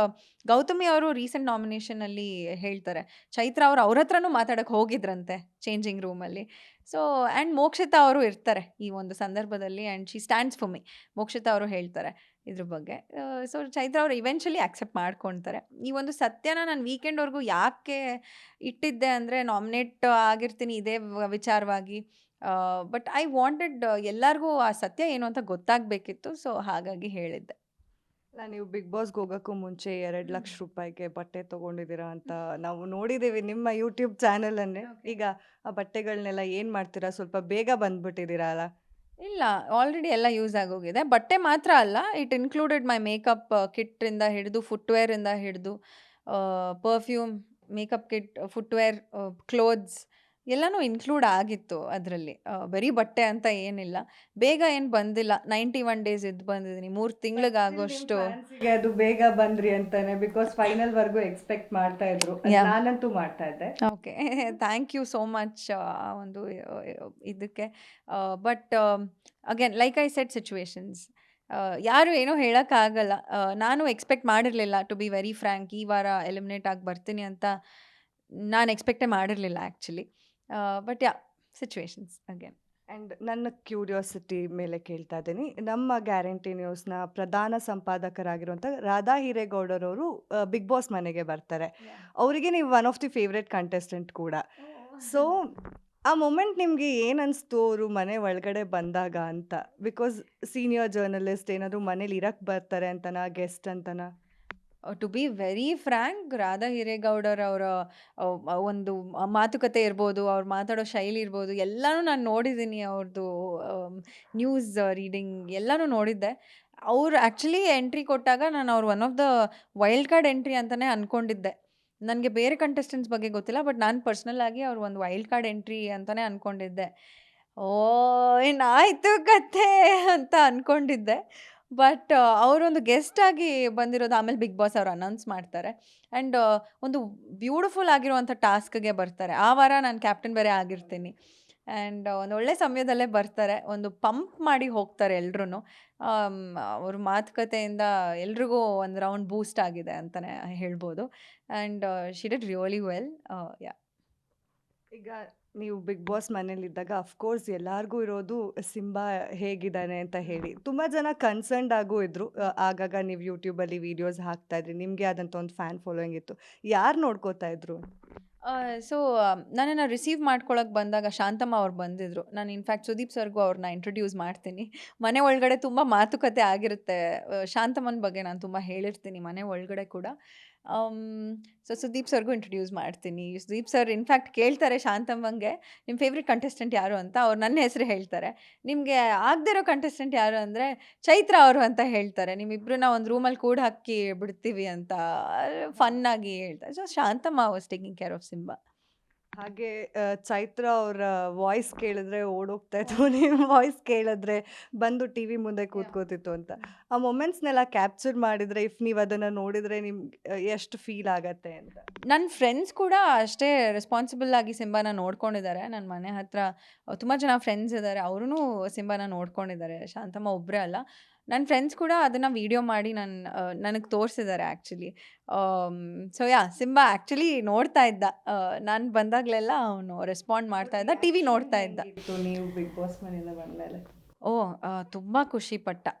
ಗೌತಮಿ ಅವರು ರೀಸೆಂಟ್ ನಾಮಿನೇಷನಲ್ಲಿ ಹೇಳ್ತಾರೆ, ಚೈತ್ರ ಅವರು ಅವ್ರ ಹತ್ರನೂ ಮಾತಾಡೋಕ್ಕೆ ಹೋಗಿದ್ರಂತೆ ಚೇಂಜಿಂಗ್ ರೂಮಲ್ಲಿ. ಸೊ ಆ್ಯಂಡ್ ಮೋಕ್ಷಿತಾ ಅವರು ಇರ್ತಾರೆ ಈ ಒಂದು ಸಂದರ್ಭದಲ್ಲಿ. And she stands for me. Mokshitha ಅವರು ಹೇಳ್ತಾರೆ ಇದ್ರ ಬಗ್ಗೆ. ಸೊ ಚೈತ್ರ ಅವರು ಇವೆಂಚುಲಿ ಆಕ್ಸೆಪ್ಟ್ ಮಾಡ್ಕೊಳ್ತಾರೆ. ಈ ಒಂದು ಸತ್ಯನ ನಾನು ವೀಕೆಂಡ್ವರೆಗೂ ಯಾಕೆ ಇಟ್ಟಿದ್ದೆ ಅಂದರೆ, ನಾಮಿನೇಟ್ ಆಗಿರ್ತೀನಿ ಇದೇ ವಿಚಾರವಾಗಿ. ಬಟ್ ಐ ವಾಂಟೆಡ್ ಎಲ್ಲರಿಗೂ ಆ ಸತ್ಯ ಏನು ಅಂತ ಗೊತ್ತಾಗಬೇಕಿತ್ತು. ಸೊ ಹಾಗಾಗಿ ಹೇಳಿದ್ದೆ. ನೀವು ಬಿಗ್ ಬಾಸ್ಗೆ ಹೋಗೋಕ್ಕೂ ಮುಂಚೆ 2 ಲಕ್ಷ ರೂಪಾಯಿಗೆ ಬಟ್ಟೆ ತೊಗೊಂಡಿದ್ದೀರಾ ಅಂತ ನಾವು ನೋಡಿದ್ದೀವಿ ನಿಮ್ಮ ಯೂಟ್ಯೂಬ್ ಚಾನಲನ್ನೇ. ಈಗ ಆ ಬಟ್ಟೆಗಳನ್ನೆಲ್ಲ ಏನು ಮಾಡ್ತೀರಾ? ಸ್ವಲ್ಪ ಬೇಗ ಬಂದ್ಬಿಟ್ಟಿದ್ದೀರಾ ಅಲ್ಲ? ಇಲ್ಲ, ಆಲ್ರೆಡಿ ಎಲ್ಲ ಯೂಸ್ ಆಗೋಗಿದೆ. ಬಟ್ಟೆ ಮಾತ್ರ ಅಲ್ಲ, ಇಟ್ ಇನ್ಕ್ಲೂಡೆಡ್ ಮೈ ಮೇಕಪ್ ಕಿಟ್ಟಿಂದ ಹಿಡಿದು ಫುಟ್ವೇರಿಂದ ಹಿಡಿದು perfume, makeup kit, footwear, clothes ಎಲ್ಲನೂ ಇನ್ಕ್ಲೂಡ್ ಆಗಿತ್ತು ಅದರಲ್ಲಿ. ಬರೀ ಬಟ್ಟೆ ಅಂತ ಏನಿಲ್ಲ. ಬೇಗ ಏನು ಬಂದಿಲ್ಲ. 91 ಡೇಸ್ ಇದ್ದು ಬಂದಿದ್ದೀನಿ. 3 ತಿಂಗಳಿಗಾಗೋಷ್ಟು. ಅದು ಬೇಗ ಬಂದ್ರಿ ಅಂತಾನೆ. ಬಿಕಾಸ್ ಫೈನಲ್ವರೆಗೂ ಎಕ್ಸ್ಪೆಕ್ಟ್ ಮಾಡ್ತಾ ಇದ್ರು. ನಾನಂತೂ ಮಾಡ್ತಾ ಇದ್ದೆ. Okay, thank you so much ಒಂದು ಇದಕ್ಕೆ. But again like I said, situations. ಯಾರು ಏನೂ ಹೇಳೋಕ್ಕಾಗಲ್ಲ. ನಾನು ಎಕ್ಸ್ಪೆಕ್ಟ್ ಮಾಡಿರಲಿಲ್ಲ ಟು ಬಿ ವೆರಿ ಫ್ರ್ಯಾಂಕ್. ಈ ವಾರ ಎಲಿಮಿನೇಟ್ ಆಗಿ ಬರ್ತೀನಿ ಅಂತ ನಾನು ಎಕ್ಸ್ಪೆಕ್ಟೇ ಮಾಡಿರಲಿಲ್ಲ actually. But situations again. And ನನ್ನ ಕ್ಯೂರಿಯಾಸಿಟಿ ಮೇಲೆ ಕೇಳ್ತಾ ಇದ್ದೀನಿ. ನಮ್ಮ ಗ್ಯಾರಂಟಿ ನ್ಯೂಸ್ನ ಪ್ರಧಾನ ಸಂಪಾದಕರಾಗಿರುವಂಥ ರಾಧಾ ಹಿರೇಗೌಡರವರು ಬಿಗ್ ಬಾಸ್ ಮನೆಗೆ ಬರ್ತಾರೆ. ಅವರಿಗೆ ನೀವು one of the favourite contestant ಕೂಡ. ಸೊ ಆ ಮೊಮೆಂಟ್ ನಿಮಗೆ ಏನು ಅನಿಸ್ತು ಅವರು ಮನೆ ಒಳಗಡೆ ಬಂದಾಗ ಅಂತ? ಬಿಕಾಸ್ ಸೀನಿಯರ್ ಜರ್ನಲಿಸ್ಟ್ ಏನಾದರೂ ಮನೇಲಿ ಇರಕ್ಕೆ ಬರ್ತಾರೆ ಅಂತನಾ, ಗೆಸ್ಟ್ ಅಂತನಾ? To be very frank, Radha ಹಿರೇಗೌಡರವರ ಒಂದು ಮಾತುಕತೆ ಇರ್ಬೋದು, ಅವ್ರು ಮಾತಾಡೋ ಶೈಲಿ ಇರ್ಬೋದು, ಎಲ್ಲನೂ ನಾನು ನೋಡಿದ್ದೀನಿ. ಅವ್ರದ್ದು ನ್ಯೂಸ್ ರೀಡಿಂಗ್ ಎಲ್ಲನೂ ನೋಡಿದ್ದೆ. ಅವ್ರು ಆ್ಯಕ್ಚುಲಿ ಎಂಟ್ರಿ ಕೊಟ್ಟಾಗ ನಾನು ಅವ್ರು one of the wild card entry ಅಂತಲೇ ಅಂದ್ಕೊಂಡಿದ್ದೆ. ನನಗೆ ಬೇರೆ ಕಂಟೆಸ್ಟೆಂಟ್ಸ್ ಬಗ್ಗೆ ಗೊತ್ತಿಲ್ಲ, ಬಟ್ ನಾನು ಪರ್ಸ್ನಲ್ ಆಗಿ ಅವ್ರು ಒಂದು ವೈಲ್ಡ್ ಕಾರ್ಡ್ ಎಂಟ್ರಿ ಅಂತಲೇ ಅಂದ್ಕೊಂಡಿದ್ದೆ. ಏನಾಯಿತು ಕಥೆ ಅಂತ ಅಂದ್ಕೊಂಡಿದ್ದೆ. ಬಟ್ ಅವರೊಂದು ಗೆಸ್ಟ್ ಆಗಿ ಬಂದಿರೋದು ಆಮೇಲೆ ಬಿಗ್ ಬಾಸ್ ಅವ್ರು ಅನೌನ್ಸ್ ಮಾಡ್ತಾರೆ. ಆ್ಯಂಡ್ ಒಂದು ಬ್ಯೂಟಿಫುಲ್ ಆಗಿರುವಂಥ ಟಾಸ್ಕ್ಗೆ ಬರ್ತಾರೆ. ಆ ವಾರ ನಾನು ಕ್ಯಾಪ್ಟನ್ ಬೇರೆ ಆಗಿರ್ತೀನಿ. ಆ್ಯಂಡ್ ಒಂದು ಒಳ್ಳೆ ಸಮಯದಲ್ಲೇ ಬರ್ತಾರೆ. ಒಂದು ಪಂಪ್ ಮಾಡಿ ಹೋಗ್ತಾರೆ ಎಲ್ರೂ. ಅವ್ರ ಮಾತುಕತೆಯಿಂದ ಎಲ್ರಿಗೂ ಒಂದು ರೌಂಡ್ ಬೂಸ್ಟ್ ಆಗಿದೆ ಅಂತಲೇ ಹೇಳ್ಬೋದು. And she did really well. Yeah. ಈಗ ನೀವು ಬಿಗ್ ಬಾಸ್ ಮನೇಲಿದ್ದಾಗ ಅಫ್ಕೋರ್ಸ್ ಎಲ್ಲರಿಗೂ ಇರೋದು ಸಿಂಬಾ ಹೇಗಿದ್ದಾನೆ ಅಂತ ಹೇಳಿ. ತುಂಬ ಜನ ಕನ್ಸರ್ನ್ಡ್ ಆಗೂ ಇದ್ದರು. ಆಗಾಗ ನೀವು ಯೂಟ್ಯೂಬಲ್ಲಿ ವೀಡಿಯೋಸ್ ಹಾಕ್ತಾ ಇದ್ರಿ, ನಿಮಗೆ ಆದಂಥ ಒಂದು ಫ್ಯಾನ್ ಫಾಲೋಯಿಂಗ್ ಇತ್ತು. ಯಾರು ನೋಡ್ಕೋತಾ ಇದ್ರು? ಸೊ ನನ್ನನ್ನು ರಿಸೀವ್ ಮಾಡ್ಕೊಳಕ್ಕೆ ಬಂದಾಗ ಶಾಂತಮ್ಮ ಅವ್ರು ಬಂದಿದ್ದರು. ನಾನು ಇನ್ಫ್ಯಾಕ್ಟ್ ಸುದೀಪ್ ಸರ್ಗೂ ಅವ್ರನ್ನ ಇಂಟ್ರೊಡ್ಯೂಸ್ ಮಾಡ್ತೀನಿ. ಮನೆ ಒಳಗಡೆ ತುಂಬ ಮಾತುಕತೆ ಆಗಿರುತ್ತೆ. ಶಾಂತಮ್ಮನ ಬಗ್ಗೆ ನಾನು ತುಂಬ ಹೇಳಿರ್ತೀನಿ ಮನೆ ಒಳಗಡೆ ಕೂಡ. ಸೊ ಸುದೀಪ್ ಸರ್ಗೂ ಇಂಟ್ರೊಡ್ಯೂಸ್ ಮಾಡ್ತೀನಿ. ಸುದೀಪ್ ಸರ್ ಇನ್ಫ್ಯಾಕ್ಟ್ ಕೇಳ್ತಾರೆ ಶಾಂತಮ್ಮಂಗೆ, ನಿಮ್ಮ ಫೇವ್ರೆಟ್ ಕಂಟೆಸ್ಟೆಂಟ್ ಯಾರು ಅಂತ. ಅವ್ರು ನನ್ನ ಹೆಸರು ಹೇಳ್ತಾರೆ. ನಿಮಗೆ ಆಗದೇ ಇರೋ ಕಂಟೆಸ್ಟೆಂಟ್ ಯಾರು ಅಂದರೆ ಚೈತ್ರ ಅವರು ಅಂತ ಹೇಳ್ತಾರೆ. ನಿಮ್ಮಿಬ್ಬರನ್ನ ಒಂದು ರೂಮಲ್ಲಿ ಕೂಡ ಹಾಕಿ ಬಿಡ್ತೀವಿ ಅಂತ ಫನ್ನಾಗಿ ಹೇಳ್ತಾರೆ. So Shanthamma was taking care of Simba. ಹಾಗೆ ಚೈತ್ರ ಅವರ ವಾಯ್ಸ್ ಕೇಳಿದ್ರೆ ಓಡೋಗ್ತಾ ಇತ್ತು, ನಿಮ್ಮ ವಾಯ್ಸ್ ಕೇಳಿದ್ರೆ ಬಂದು ಟಿ ವಿ ಮುಂದೆ ಕೂತ್ಕೋತಿತ್ತು ಅಂತ. ಆ ಮೊಮೆಂಟ್ಸ್ನೆಲ್ಲ ಕ್ಯಾಪ್ಚರ್ ಮಾಡಿದರೆ, ಇಫ್ ನೀವು ಅದನ್ನು ನೋಡಿದರೆ ನಿಮ್ಗೆ ಎಷ್ಟು ಫೀಲ್ ಆಗತ್ತೆ ಅಂತ? ನನ್ನ ಫ್ರೆಂಡ್ಸ್ ಕೂಡ ಅಷ್ಟೇ ರೆಸ್ಪಾನ್ಸಿಬಲ್ ಆಗಿ ಸಿಂಬಾನ ನೋಡ್ಕೊಂಡಿದ್ದಾರೆ. ನನ್ನ ಮನೆ ಹತ್ರ ತುಂಬ ಜನ ಫ್ರೆಂಡ್ಸ್ ಇದ್ದಾರೆ, ಅವರೂ ಸಿಂಬಾನ ನೋಡ್ಕೊಂಡಿದ್ದಾರೆ. ಶಾಂತಮ್ಮ ಒಬ್ಬರೇ ಅಲ್ಲ, ನನ್ನ ಫ್ರೆಂಡ್ಸ್ ಕೂಡ ಅದನ್ನು ವೀಡಿಯೋ ಮಾಡಿ ನನಗೆ ತೋರಿಸಿದ್ದಾರೆ ಆ್ಯಕ್ಚುಲಿ. ಸೊ ಸಿಂಬಾ ಆ್ಯಕ್ಚುಲಿ ನೋಡ್ತಾ ಇದ್ದ. ನಾನು ಬಂದಾಗಲೆಲ್ಲ ಅವನು ರೆಸ್ಪಾಂಡ್ ಮಾಡ್ತಾ ಇದ್ದ, ಟಿ ವಿ ನೋಡ್ತಾ ಇದ್ದ. ನೀವು ಬಿಗ್ ಬಾಸ್ ಮನೆಯಿಂದ ಬಂದಮೇಲೆ ತುಂಬ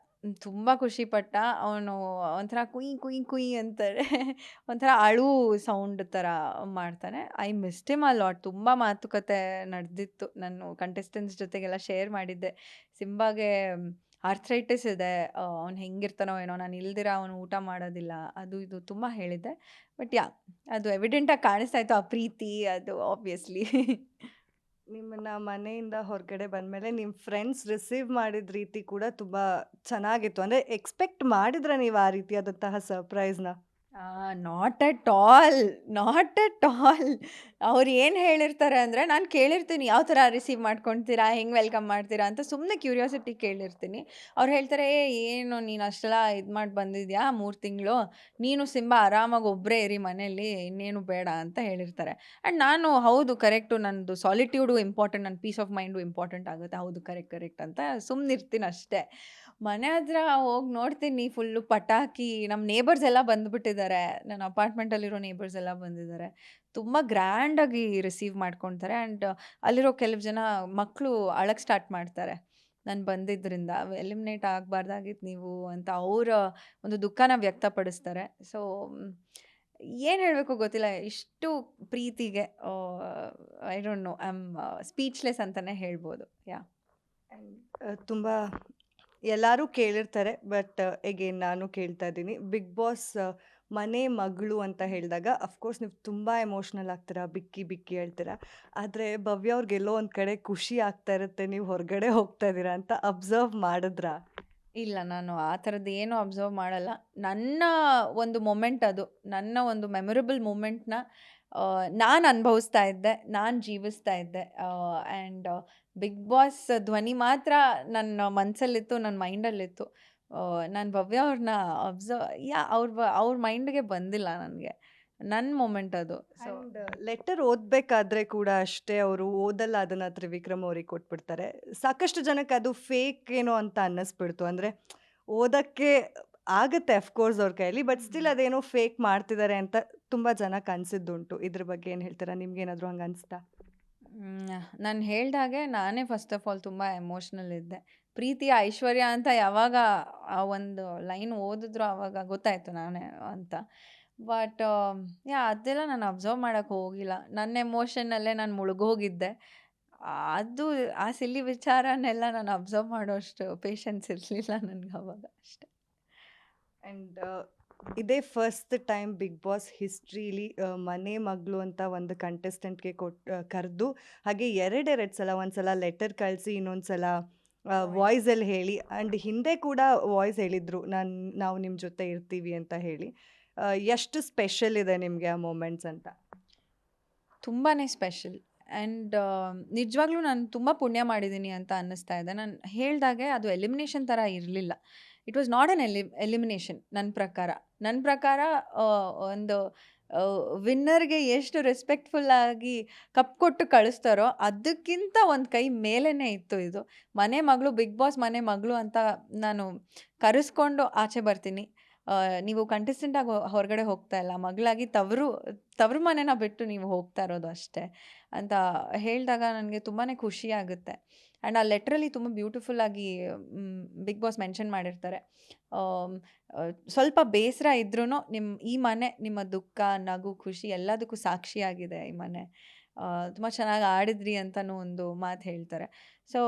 ಖುಷಿಪಟ್ಟ. ಅವನು ಒಂಥರ ಕುಯ್ ಕುಯ್ ಕುಯ್ ಅಂತಾರೆ, ಒಂಥರ ಅಳು ಸೌಂಡ್ ಥರ ಮಾಡ್ತಾನೆ. I missed him a lot. ತುಂಬ ಮಾತುಕತೆ ನಡೆದಿತ್ತು. ನಾನು ಕಂಟೆಸ್ಟೆಂಟ್ಸ್ ಜೊತೆಗೆಲ್ಲ ಶೇರ್ ಮಾಡಿದ್ದೆ. ಸಿಂಬಾಗೆ ಆರ್ಥ್ರೈಟಿಸ್ ಇದೆ, ಅವ್ನು ಹೆಂಗಿರ್ತಾನೋ ಏನೋ, ನಾನು ಇಲ್ದಿರ ಅವನು ಊಟ ಮಾಡೋದಿಲ್ಲ, ಅದು ಇದು ತುಂಬ ಹೇಳಿದ್ದೆ. ಬಟ್ ಅದು ಎವಿಡೆಂಟಾಗಿ ಕಾಣಿಸ್ತಾ ಇತ್ತು, ಆ ಪ್ರೀತಿ ಅದು ಆಬ್ವಿಯಸ್ಲಿ. ನಿಮ್ಮನ್ನು ಮನೆಯಿಂದ ಹೊರಗಡೆ ಬಂದಮೇಲೆ ನಿಮ್ಮ ಫ್ರೆಂಡ್ಸ್ ರಿಸೀವ್ ಮಾಡಿದ ರೀತಿ ಕೂಡ ತುಂಬ ಚೆನ್ನಾಗಿತ್ತು. ಅಂದರೆ ಎಕ್ಸ್ಪೆಕ್ಟ್ ಮಾಡಿದ್ರೆ ನೀವು ಆ ರೀತಿಯಾದಂತಹ ಸರ್ಪ್ರೈಸ್ನ? Not at all. ಅವ್ರು ಏನು ಹೇಳಿರ್ತಾರೆ ಅಂದರೆ, ನಾನು ಕೇಳಿರ್ತೀನಿ ಯಾವ ಥರ ರಿಸೀವ್ ಮಾಡ್ಕೊಳ್ತೀರಾ, ಹೆಂಗೆ ವೆಲ್ಕಮ್ ಮಾಡ್ತೀರಾ ಅಂತ ಸುಮ್ಮನೆ ಕ್ಯೂರಿಯಾಸಿಟಿ ಕೇಳಿರ್ತೀನಿ. ಅವ್ರು ಹೇಳ್ತಾರೆ, ಏನು ನೀನು ಅಷ್ಟೆಲ್ಲ ಇದು ಮಾಡಿ ಬಂದಿದ್ಯಾ 3 ತಿಂಗಳು, ನೀನು ಸಿಂಬಾ ಆರಾಮಾಗಿ ಒಬ್ಬರೇ ಇರಿ ಮನೇಲಿ, ಇನ್ನೇನು ಬೇಡ ಅಂತ ಹೇಳಿರ್ತಾರೆ. ಆ್ಯಂಡ್ ನಾನು ಹೌದು ಕರೆಕ್ಟು, ನನ್ನದು ಸಾಲಿಟ್ಯೂಡು ಇಂಪಾರ್ಟೆಂಟ್, ನನ್ನ ಪೀಸ್ ಆಫ್ ಮೈಂಡು ಇಂಪಾರ್ಟೆಂಟ್ ಆಗುತ್ತೆ, ಹೌದು ಕರೆಕ್ಟ್ ಅಂತ ಸುಮ್ಮನಿರ್ತೀನಿ ಅಷ್ಟೇ. ಮನೆ ಹತ್ರ ಹೋಗಿ ನೋಡ್ತೀನಿ, ಫುಲ್ಲು ಪಟಾಕಿ. ನಮ್ಮ ನೇಬರ್ಸ್ ಎಲ್ಲ ಬಂದುಬಿಟ್ಟಿದ್ದಾರೆ, ನನ್ನ ಅಪಾರ್ಟ್ಮೆಂಟಲ್ಲಿರೋ ನೇಬರ್ಸ್ ಎಲ್ಲ ಬಂದಿದ್ದಾರೆ. ತುಂಬ ಗ್ರ್ಯಾಂಡಾಗಿ ರಿಸೀವ್ ಮಾಡ್ಕೊಳ್ತಾರೆ. ಆ್ಯಂಡ್ ಅಲ್ಲಿರೋ ಕೆಲವು ಜನ ಮಕ್ಕಳು ಅಳಕ್ಕೆ ಸ್ಟಾರ್ಟ್ ಮಾಡ್ತಾರೆ, ನಾನು ಬಂದಿದ್ದರಿಂದ ಎಲಿಮಿನೇಟ್ ಆಗಬಾರ್ದಾಗಿತ್ತು ನೀವು ಅಂತ ಅವರ ಒಂದು ದುಃಖನ ವ್ಯಕ್ತಪಡಿಸ್ತಾರೆ. ಸೊ ಏನು ಹೇಳಬೇಕು ಗೊತ್ತಿಲ್ಲ, ಇಷ್ಟು ಪ್ರೀತಿಗೆ I don't know, I am speechless ಅಂತಲೇ ಹೇಳ್ಬೋದು. ತುಂಬ ಎಲ್ಲರೂ ಕೇಳಿರ್ತಾರೆ, ಬಟ್ ಎಗೇನ್ ನಾನು ಕೇಳ್ತಾ ಇದ್ದೀನಿ. ಬಿಗ್ ಬಾಸ್ ಮನೆ ಮಗಳು ಅಂತ ಹೇಳಿದಾಗ ಅಫ್ಕೋರ್ಸ್ ನೀವು ತುಂಬ ಎಮೋಷ್ನಲ್ ಆಗ್ತೀರಾ, ಬಿಕ್ಕಿ ಹೇಳ್ತೀರಾ. ಆದರೆ ಭವ್ಯ ಅವ್ರಿಗೆಲ್ಲೋ ಒಂದು ಕಡೆ ಖುಷಿ ಆಗ್ತಾ ಇರುತ್ತೆ, ನೀವು ಹೊರಗಡೆ ಹೋಗ್ತಾ ಇದ್ದೀರಾ ಅಂತ ಅಬ್ಸರ್ವ್ ಮಾಡಿದ್ರಾ? ಇಲ್ಲ, ನಾನು ಆ ಥರದ್ದು ಏನೂ ಅಬ್ಸರ್ವ್ ಮಾಡಲ್ಲ. ನನ್ನ ಒಂದು ಮೊಮೆಂಟ್ ಅದು, ನನ್ನ ಒಂದು ಮೆಮೊರಬಲ್ ಮೂಮೆಂಟ್ನ ನಾನು ಅನುಭವಿಸ್ತಾ ಇದ್ದೆ, ನಾನು ಜೀವಿಸ್ತಾ ಇದ್ದೆ. ಆ್ಯಂಡ್ ಬಿಗ್ ಬಾಸ್ ಧ್ವನಿ ಮಾತ್ರ ನನ್ನ ಮನಸ್ಸಲ್ಲಿತ್ತು, ನನ್ನ ಮೈಂಡಲ್ಲಿತ್ತು. ನಾನು ಭವ್ಯ ಅವ್ರನ್ನ ಅವ್ರ ಮೈಂಡ್ಗೆ ಬಂದಿಲ್ಲ ನನಗೆ. ನನ್ನ ಮೊಮೆಂಟ್ ಅದು. ಸೊ ಲೆಟರ್ ಓದಬೇಕಾದ್ರೆ ಕೂಡ ಅಷ್ಟೇ, ಅವರು ಓದಲ್ಲ ಅದನ್ನು ತ್ರಿವಿಕ್ರಮ್ ಅವ್ರಿಗೆ ಕೊಟ್ಬಿಡ್ತಾರೆ. ಸಾಕಷ್ಟು ಜನಕ್ಕೆ ಅದು ಫೇಕ್ ಏನೋ ಅಂತ ಅನ್ನಿಸ್ಬಿಡ್ತು. ಅಂದರೆ ಓದಕ್ಕೆ ಆಗತ್ತೆ ಅಫ್ಕೋರ್ಸ್ ಅವ್ರ ಕೈಯಲ್ಲಿ, ಬಟ್ ಸ್ಟಿಲ್ ಅದೇನೋ ಫೇಕ್ ಮಾಡ್ತಿದ್ದಾರೆ ಅಂತ ತುಂಬ ಜನಕ್ಕೆ ಅನ್ಸಿದ್ದುಂಟು. ಇದ್ರ ಬಗ್ಗೆ ಏನು ಹೇಳ್ತೀರಾ? ನಿಮ್ಗೇನಾದರೂ ಹಂಗೆ ಅನಿಸ್ತಾ? ನಾನು ಹೇಳ್ದಾಗೆ ನಾನೇ ಫಸ್ಟ್ ಆಫ್ ಆಲ್ ತುಂಬ ಎಮೋಷ್ನಲ್ ಇದ್ದೆ. ಪ್ರೀತಿ ಐಶ್ವರ್ಯ ಅಂತ ಯಾವಾಗ ಆ ಒಂದು ಲೈನ್ ಓದಿದ್ರು ಆವಾಗ ಗೊತ್ತಾಯಿತು ನಾನೇ ಅಂತ. ಬಟ್ ಅದೆಲ್ಲ ನಾನು ಅಬ್ಸರ್ವ್ ಮಾಡೋಕ್ಕೆ ಹೋಗಿಲ್ಲ. ನನ್ನ ಎಮೋಷನ್ನಲ್ಲೇ ನಾನು ಮುಳುಗೋಗಿದ್ದೆ. ಅದು ಆ ಸಿಲ್ಲಿ ವಿಚಾರನೆಲ್ಲ ನಾನು ಅಬ್ಸರ್ವ್ ಮಾಡೋಷ್ಟು ಪೇಷನ್ಸ್ ಇರಲಿಲ್ಲ ನನಗೆ ಅವಾಗ ಅಷ್ಟೆ. ಆ್ಯಂಡ್ ಇದೇ ಫಸ್ಟ್ ಟೈಮ್ ಬಿಗ್ ಬಾಸ್ ಹಿಸ್ಟ್ರೀಲಿ ಮನೆ ಮಗಳು ಅಂತ ಒಂದು ಕಂಟೆಸ್ಟೆಂಟ್ಗೆ ಕರೆದು, ಹಾಗೆ ಎರಡೆರಡು ಸಲ, ಒಂದ್ಸಲ ಲೆಟರ್ ಕಳಿಸಿ, ಇನ್ನೊಂದು ಸಲ ವಾಯ್ಸಲ್ಲಿ ಹೇಳಿ, ಆ್ಯಂಡ್ ಹಿಂದೆ ಕೂಡ ವಾಯ್ಸ್ ಹೇಳಿದರು ನಾವು ನಿಮ್ಮ ಜೊತೆ ಇರ್ತೀವಿ ಅಂತ ಹೇಳಿ. ಎಷ್ಟು ಸ್ಪೆಷಲ್ ಇದೆ ನಿಮಗೆ ಆ ಮೂಮೆಂಟ್ಸ್ ಅಂತ? ತುಂಬಾ ಸ್ಪೆಷಲ್. ಆ್ಯಂಡ್ ನಿಜವಾಗ್ಲೂ ನಾನು ತುಂಬ ಪುಣ್ಯ ಮಾಡಿದ್ದೀನಿ ಅಂತ ಅನ್ನಿಸ್ತಾ ಇದೆ. ನಾನು ಹೇಳ್ದಾಗೆ ಅದು ಎಲಿಮಿನೇಷನ್ ಥರ ಇರಲಿಲ್ಲ. It was not an elimination ನನ್ನ ಪ್ರಕಾರ. ಒಂದು ವಿನ್ನರ್ಗೆ ಎಷ್ಟು ರೆಸ್ಪೆಕ್ಟ್ಫುಲ್ಲಾಗಿ ಕಪ್ ಕೊಟ್ಟು ಕಳಿಸ್ತಾರೋ ಅದಕ್ಕಿಂತ ಒಂದು ಕೈ ಮೇಲೇ ಇತ್ತು ಇದು. ಮನೆ ಮಗಳು, ಬಿಗ್ ಬಾಸ್ ಮನೆ ಮಗಳು ಅಂತ ನಾನು ಕರೆಸ್ಕೊಂಡು ಆಚೆ ಬರ್ತೀನಿ. ನೀವು ಕಂಟೆಸ್ಟೆಂಟಾಗಿ ಹೊರಗಡೆ ಹೋಗ್ತಾ ಇಲ್ಲ, ಮಗಳಾಗಿ ತವರು ಮನೆನ ಬಿಟ್ಟು ನೀವು ಹೋಗ್ತಾ ಇರೋದು ಅಷ್ಟೇ ಅಂತ ಹೇಳಿದಾಗ ನನಗೆ ತುಂಬಾ ಖುಷಿ ಆಗುತ್ತೆ. ಆ್ಯಂಡ್ ಆ ಲೆಟ್ರಲ್ಲಿ ತುಂಬ ಬ್ಯೂಟಿಫುಲ್ಲಾಗಿ ಬಿಗ್ ಬಾಸ್ ಮೆನ್ಷನ್ ಮಾಡಿರ್ತಾರೆ. ಸ್ವಲ್ಪ ಬೇಸರ ಇದ್ರೂ ಈ ಮನೆ ನಿಮ್ಮ ದುಃಖ, ನಗು, ಖುಷಿ ಎಲ್ಲದಕ್ಕೂ ಸಾಕ್ಷಿಯಾಗಿದೆ ಈ ಮನೆ. ತುಂಬ ಚೆನ್ನಾಗಿ ಆಡಿದ್ರಿ ಅಂತಲೂ ಒಂದು ಮಾತು ಹೇಳ್ತಾರೆ. ಸೊ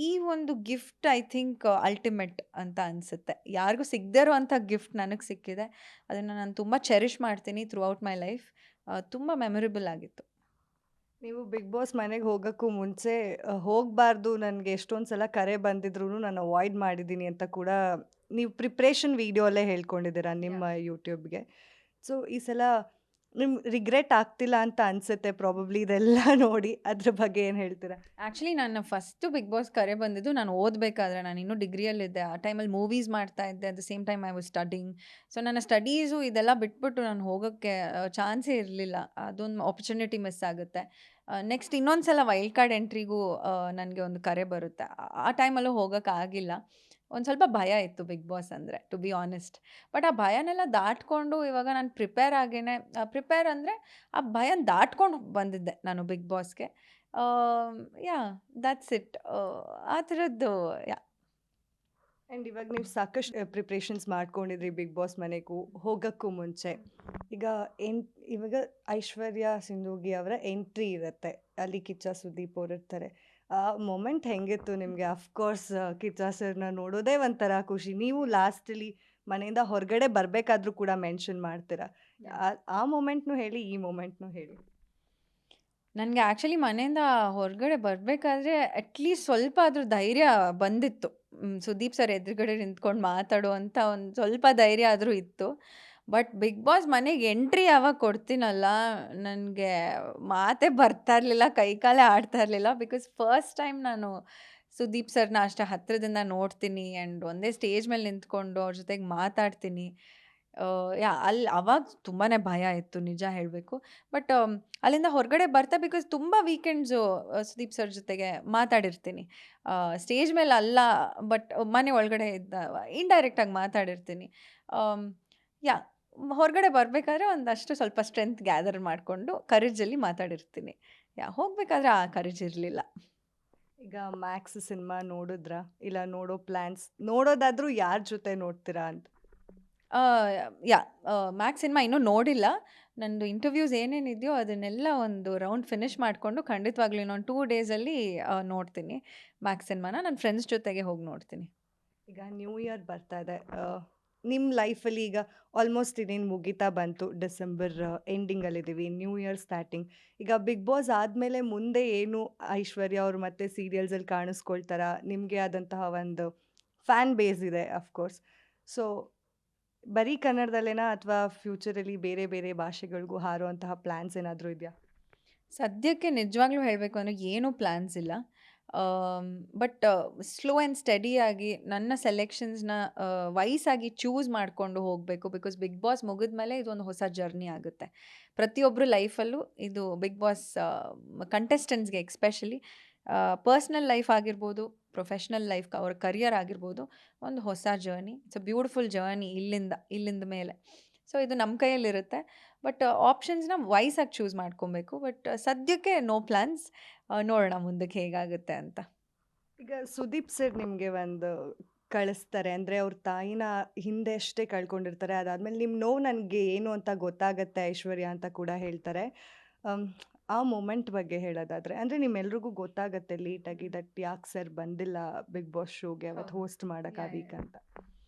ಈ ಒಂದು ಗಿಫ್ಟ್ ಐ ಥಿಂಕ್ ಅಲ್ಟಿಮೇಟ್ ಅಂತ ಅನಿಸುತ್ತೆ. ಯಾರಿಗೂ ಸಿಗದೇ ಇರೋವಂಥ ಗಿಫ್ಟ್ ನನಗೆ ಸಿಕ್ಕಿದೆ. ಅದನ್ನು ನಾನು ತುಂಬ ಚೆರಿಷ್ ಮಾಡ್ತೀನಿ ಥ್ರೂ ಔಟ್ ಮೈ ಲೈಫ್. ತುಂಬ ಮೆಮೊರೇಬಲ್ ಆಗಿತ್ತು. ನೀವು ಬಿಗ್ ಬಾಸ್ ಮನೆಗೆ ಹೋಗೋಕ್ಕೂ ಮುಂಚೆ ಹೋಗಬಾರ್ದು, ನನಗೆ ಎಷ್ಟೊಂದು ಸಲ ಕರೆ ಬಂದಿದ್ರೂ ನಾನು ಅವಾಯ್ಡ್ ಮಾಡಿದ್ದೀನಿ ಅಂತ ಕೂಡ ನೀವು ಪ್ರಿಪ್ರೇಷನ್ ವೀಡಿಯೋ ಹೇಳ್ಕೊಂಡಿದ್ದೀರಾ ನಿಮ್ಮ ಯೂಟ್ಯೂಬ್ಗೆ. ಸೊ ಈ ಸಲ ನಿಮ್ಗೆ ರಿಗ್ರೆಟ್ ಆಗ್ತಿಲ್ಲ ಅಂತ ಅನಿಸುತ್ತೆ ಪ್ರಾಬಬ್ಲಿ ಇದೆಲ್ಲ ನೋಡಿ. ಅದ್ರ ಬಗ್ಗೆ ಏನು ಹೇಳ್ತೀರಾ? ಆ್ಯಕ್ಚುಲಿ ನನ್ನ ಫಸ್ಟು ಬಿಗ್ ಬಾಸ್ ಕರೆ ಬಂದಿದ್ದು ನಾನು ಓದಬೇಕಾದ್ರೆ. ನಾನು ಇನ್ನೂ ಡಿಗ್ರಿಯಲ್ಲಿದ್ದೆ. ಆ ಟೈಮಲ್ಲಿ ಮೂವೀಸ್ ಮಾಡ್ತಾ ಇದ್ದೆ. At the same time I was studying. So ನನ್ನ ಸ್ಟಡೀಸು ಇದೆಲ್ಲ ಬಿಟ್ಬಿಟ್ಟು ನಾನು ಹೋಗೋಕ್ಕೆ ಚಾನ್ಸೇ ಇರಲಿಲ್ಲ. ಅದೊಂದು ಆಪರ್ಚುನಿಟಿ ಮಿಸ್ ಆಗುತ್ತೆ. ನೆಕ್ಸ್ಟ್ ಇನ್ನೊಂದು ಸಲ ವೈಲ್ಡ್ ಕಾರ್ಡ್ ಎಂಟ್ರಿಗೂ ನನಗೆ ಒಂದು ಕರೆ ಬರುತ್ತೆ. ಆ ಟೈಮಲ್ಲೂ ಹೋಗೋಕ್ಕಾಗಿಲ್ಲ. ಒಂದು ಸ್ವಲ್ಪ ಭಯ ಇತ್ತು ಬಿಗ್ ಬಾಸ್ ಅಂದರೆ, ಟು ಬಿ ಆನೆಸ್ಟ್. ಬಟ್ ಆ ಭಯನೆಲ್ಲ ದಾಟ್ಕೊಂಡು ಇವಾಗ ನಾನು ಪ್ರಿಪೇರ್ ಅಂದರೆ ಆ ಭಯನ ದಾಟ್ಕೊಂಡು ಬಂದಿದ್ದೆ ನಾನು ಬಿಗ್ ಬಾಸ್ಗೆ. That's it. ಆ ಥರದ್ದು ಆ್ಯಂಡ್ ಇವಾಗ ನೀವು ಸಾಕಷ್ಟು ಪ್ರಿಪ್ರೇಷನ್ಸ್ ಮಾಡ್ಕೊಂಡಿದ್ರಿ ಬಿಗ್ ಬಾಸ್ ಮನೆಗೂ ಹೋಗೋಕ್ಕೂ ಮುಂಚೆ. ಈಗ ಇವಾಗ ಐಶ್ವರ್ಯ ಸಿಂಧೂಗಿ ಅವರ ಎಂಟ್ರಿ ಇರುತ್ತೆ, ಅಲ್ಲಿ ಕಿಚ್ಚ ಸುದೀಪ್ ಅವ್ರು ಇರ್ತಾರೆ. ಆ ಮೊಮೆಂಟ್ ಹೆಂಗಿತ್ತು ನಿಮಗೆ? ಅಫ್ಕೋರ್ಸ್ ಕಿಚ್ಚ ಸರ್ನ ನೋಡೋದೇ ಒಂಥರ ಖುಷಿ. ನೀವು ಲಾಸ್ಟಲ್ಲಿ ಮನೆಯಿಂದ ಹೊರಗಡೆ ಬರಬೇಕಾದ್ರೂ ಕೂಡ ಮೆನ್ಷನ್ ಮಾಡ್ತೀರಾ. ಆ ಮೊಮೆಂಟ್ನು ಹೇಳಿ, ಈ ಮೊಮೆಂಟ್ನು ಹೇಳಿ. ನನಗೆ ಆ್ಯಕ್ಚುಲಿ ಮನೆಯಿಂದ ಹೊರಗಡೆ ಬರಬೇಕಾದ್ರೆ ಅಟ್ಲೀಸ್ಟ್ ಸ್ವಲ್ಪ ಆದರೂ ಧೈರ್ಯ ಬಂದಿತ್ತು. ಸುದೀಪ್ ಸರ್ ಎದುರುಗಡೆ ನಿಂತ್ಕೊಂಡು ಮಾತಾಡುವಂಥ ಒಂದು ಸ್ವಲ್ಪ ಧೈರ್ಯ ಆದರೂ ಇತ್ತು. ಬಟ್ ಬಿಗ್ ಬಾಸ್ ಮನೆಗೆ ಎಂಟ್ರಿ ಯಾವಾಗ ಕೊಡ್ತೀನಲ್ಲ, ನನಗೆ ಮಾತೇ ಬರ್ತಾ ಇರಲಿಲ್ಲ, ಕೈಕಾಲೇ ಆಡ್ತಾ ಇರಲಿಲ್ಲ. ಬಿಕಾಸ್ ಫಸ್ಟ್ ಟೈಮ್ ನಾನು ಸುದೀಪ್ ಸರ್ನ ಅಷ್ಟು ಹತ್ತಿರದಿಂದ ನೋಡ್ತೀನಿ ಆ್ಯಂಡ್ ಒಂದೇ ಸ್ಟೇಜ್ ಮೇಲೆ ನಿಂತ್ಕೊಂಡು ಅವ್ರ ಜೊತೆಗೆ ಮಾತಾಡ್ತೀನಿ. ಅಲ್ಲಿ ಅವಾಗ ತುಂಬಾ ಭಯ ಇತ್ತು ನಿಜ ಹೇಳಬೇಕು. ಬಟ್ ಅಲ್ಲಿಂದ ಹೊರಗಡೆ ಬರ್ತಾ, ಬಿಕಾಸ್ ತುಂಬ ವೀಕೆಂಡ್ಸು ಸುದೀಪ್ ಸರ್ ಜೊತೆಗೆ ಮಾತಾಡಿರ್ತೀನಿ. ಸ್ಟೇಜ್ ಮೇಲೆ ಅಲ್ಲ, ಬಟ್ ಮನೆ ಒಳಗಡೆ ಇಂಡೈರೆಕ್ಟಾಗಿ ಮಾತಾಡಿರ್ತೀನಿ. ಹೊರಗಡೆ ಬರಬೇಕಾದ್ರೆ ಒಂದಷ್ಟು ಸ್ವಲ್ಪ ಸ್ಟ್ರೆಂತ್ ಗ್ಯಾದರ್ ಮಾಡಿಕೊಂಡು ಕರೇಜಲ್ಲಿ ಮಾತಾಡಿರ್ತೀನಿ. ಹೋಗಬೇಕಾದ್ರೆ ಆ ಕರೇಜ್ ಇರಲಿಲ್ಲ. ಈಗ ಮ್ಯಾಕ್ಸ್ ಸಿನಿಮಾ ನೋಡಿದ್ರಾ? ಇಲ್ಲ ನೋಡೋ ಪ್ಲ್ಯಾನ್ಸ್? ನೋಡೋದಾದರೂ ಯಾರ ಜೊತೆ ನೋಡ್ತೀರಾ ಅಂತ? ಮ್ಯಾಕ್ಸ್ ಸಿನಿಮಾ ಇನ್ನೂ ನೋಡಿಲ್ಲ. ನಂದು ಇಂಟರ್ವ್ಯೂಸ್ ಏನೇನಿದೆಯೋ ಅದನ್ನೆಲ್ಲ ಒಂದು ರೌಂಡ್ ಫಿನಿಷ್ ಮಾಡಿಕೊಂಡು ಖಂಡಿತವಾಗ್ಲೂ ಇನ್ನೊಂದು 2 ಡೇಸಲ್ಲಿ ನೋಡ್ತೀನಿ ಮ್ಯಾಕ್ಸ್ ಸಿನಿಮಾನ. ನನ್ನ ಫ್ರೆಂಡ್ಸ್ ಜೊತೆಗೆ ಹೋಗಿ ನೋಡ್ತೀನಿ. ಈಗ ನ್ಯೂ ಇಯರ್ ಬರ್ತಾ ಇದೆ. ನಿಮ್ಮ ಲೈಫಲ್ಲಿ ಈಗ ಆಲ್ಮೋಸ್ಟ್ ಇನ್ನೇನು ಮುಗಿತಾ ಬಂತು, ಡಿಸೆಂಬರ್ ಎಂಡಿಂಗಲ್ಲಿದ್ದೀವಿ, ನ್ಯೂ ಇಯರ್ ಸ್ಟಾರ್ಟಿಂಗ್. ಈಗ ಬಿಗ್ ಬಾಸ್ ಆದಮೇಲೆ ಮುಂದೆ ಏನು ಐಶ್ವರ್ಯ ಅವರು ಮತ್ತೆ ಸೀರಿಯಲ್ಸಲ್ಲಿ ಕಾಣಿಸ್ಕೊಳ್ತಾರಾ? ನಿಮಗೆ ಆದಂತಹ ಒಂದು ಫ್ಯಾನ್ ಬೇಸ್ ಇದೆ ಅಫ್ಕೋರ್ಸ್. ಸೊ ಬರೀ ಕನ್ನಡದಲ್ಲೇನಾ ಅಥವಾ ಫ್ಯೂಚರಲ್ಲಿ ಬೇರೆ ಬೇರೆ ಭಾಷೆಗಳಿಗೂ ಹಾರುವಂತಹ ಪ್ಲ್ಯಾನ್ಸ್ ಏನಾದರೂ ಇದೆಯಾ? ಸದ್ಯಕ್ಕೆ ನಿಜವಾಗ್ಲೂ ಹೇಳಬೇಕು ಅಂದರೆ ಏನೂ ಪ್ಲ್ಯಾನ್ಸ್ ಇಲ್ಲ. ಬಟ್ ಸ್ಲೋ ಆ್ಯಂಡ್ ಸ್ಟಡಿಯಾಗಿ ನನ್ನ ಸೆಲೆಕ್ಷನ್ಸ್ನ ವೈಸಾಗಿ ಚೂಸ್ ಮಾಡಿಕೊಂಡು ಹೋಗಬೇಕು. ಬಿಕಾಸ್ ಬಿಗ್ ಬಾಸ್ ಮುಗಿದ್ಮೇಲೆ ಇದೊಂದು ಹೊಸ ಜರ್ನಿ ಆಗುತ್ತೆ ಪ್ರತಿಯೊಬ್ಬರು ಲೈಫಲ್ಲೂ. ಇದು ಬಿಗ್ ಬಾಸ್ ಕಂಟೆಸ್ಟೆಂಟ್ಸ್ಗೆ ಎಕ್ಸ್ಪೆಷಲಿ ಪರ್ಸ್ನಲ್ ಲೈಫ್ ಆಗಿರ್ಬೋದು, ಪ್ರೊಫೆಷ್ನಲ್ ಲೈಫ್ ಅವ್ರ ಕರಿಯರ್ ಆಗಿರ್ಬೋದು, ಒಂದು ಹೊಸ journey. It's a beautiful journey ಇಲ್ಲಿಂದ ಮೇಲೆ. ಸೊ ಇದು ನಮ್ಮ ಕೈಯಲ್ಲಿರುತ್ತೆ. ಬಟ್ ಆಪ್ಷನ್ಸ್ನ ವೈಸಾಗಿ ಚೂಸ್ ಮಾಡ್ಕೊಬೇಕು. ಬಟ್ ಸದ್ಯಕ್ಕೆ ನೋ ಪ್ಲ್ಯಾನ್ಸ್. ನೋಡೋಣ ಮುಂದಕ್ಕೆ ಹೇಗಾಗುತ್ತೆ ಅಂತ. ಈಗ ಸುದೀಪ್ ಸರ್ ನಿಮಗೆ ಒಂದು ಕಳಿಸ್ತಾರೆ, ಅಂದರೆ ಅವ್ರ ತಾಯಿನ ಹಿಂದೆ ಅಷ್ಟೇ ಕಳ್ಕೊಂಡಿರ್ತಾರೆ. ಅದಾದಮೇಲೆ ನಿಮ್ಮ ನೋವು ನನಗೆ ಏನು ಅಂತ ಗೊತ್ತಾಗತ್ತೆ ಐಶ್ವರ್ಯ ಅಂತ ಕೂಡ ಹೇಳ್ತಾರೆ. ಆ ಮೂಮೆಂಟ್ ಬಗ್ಗೆ ಹೇಳೋದಾದರೆ, ಅಂದರೆ ನಿಮ್ಮೆಲ್ರಿಗೂ ಗೊತ್ತಾಗತ್ತೆ ಲೇಟಾಗಿ ದಟ್ ಯಾಕೆ ಸರ್ ಬಂದಿಲ್ಲ ಬಿಗ್ ಬಾಸ್ ಶೋಗೆ ಅವತ್ತು ಹೋಸ್ಟ್ ಮಾಡೋಕ್ಕೆ ಆ ವೀಕ್ ಅಂತ.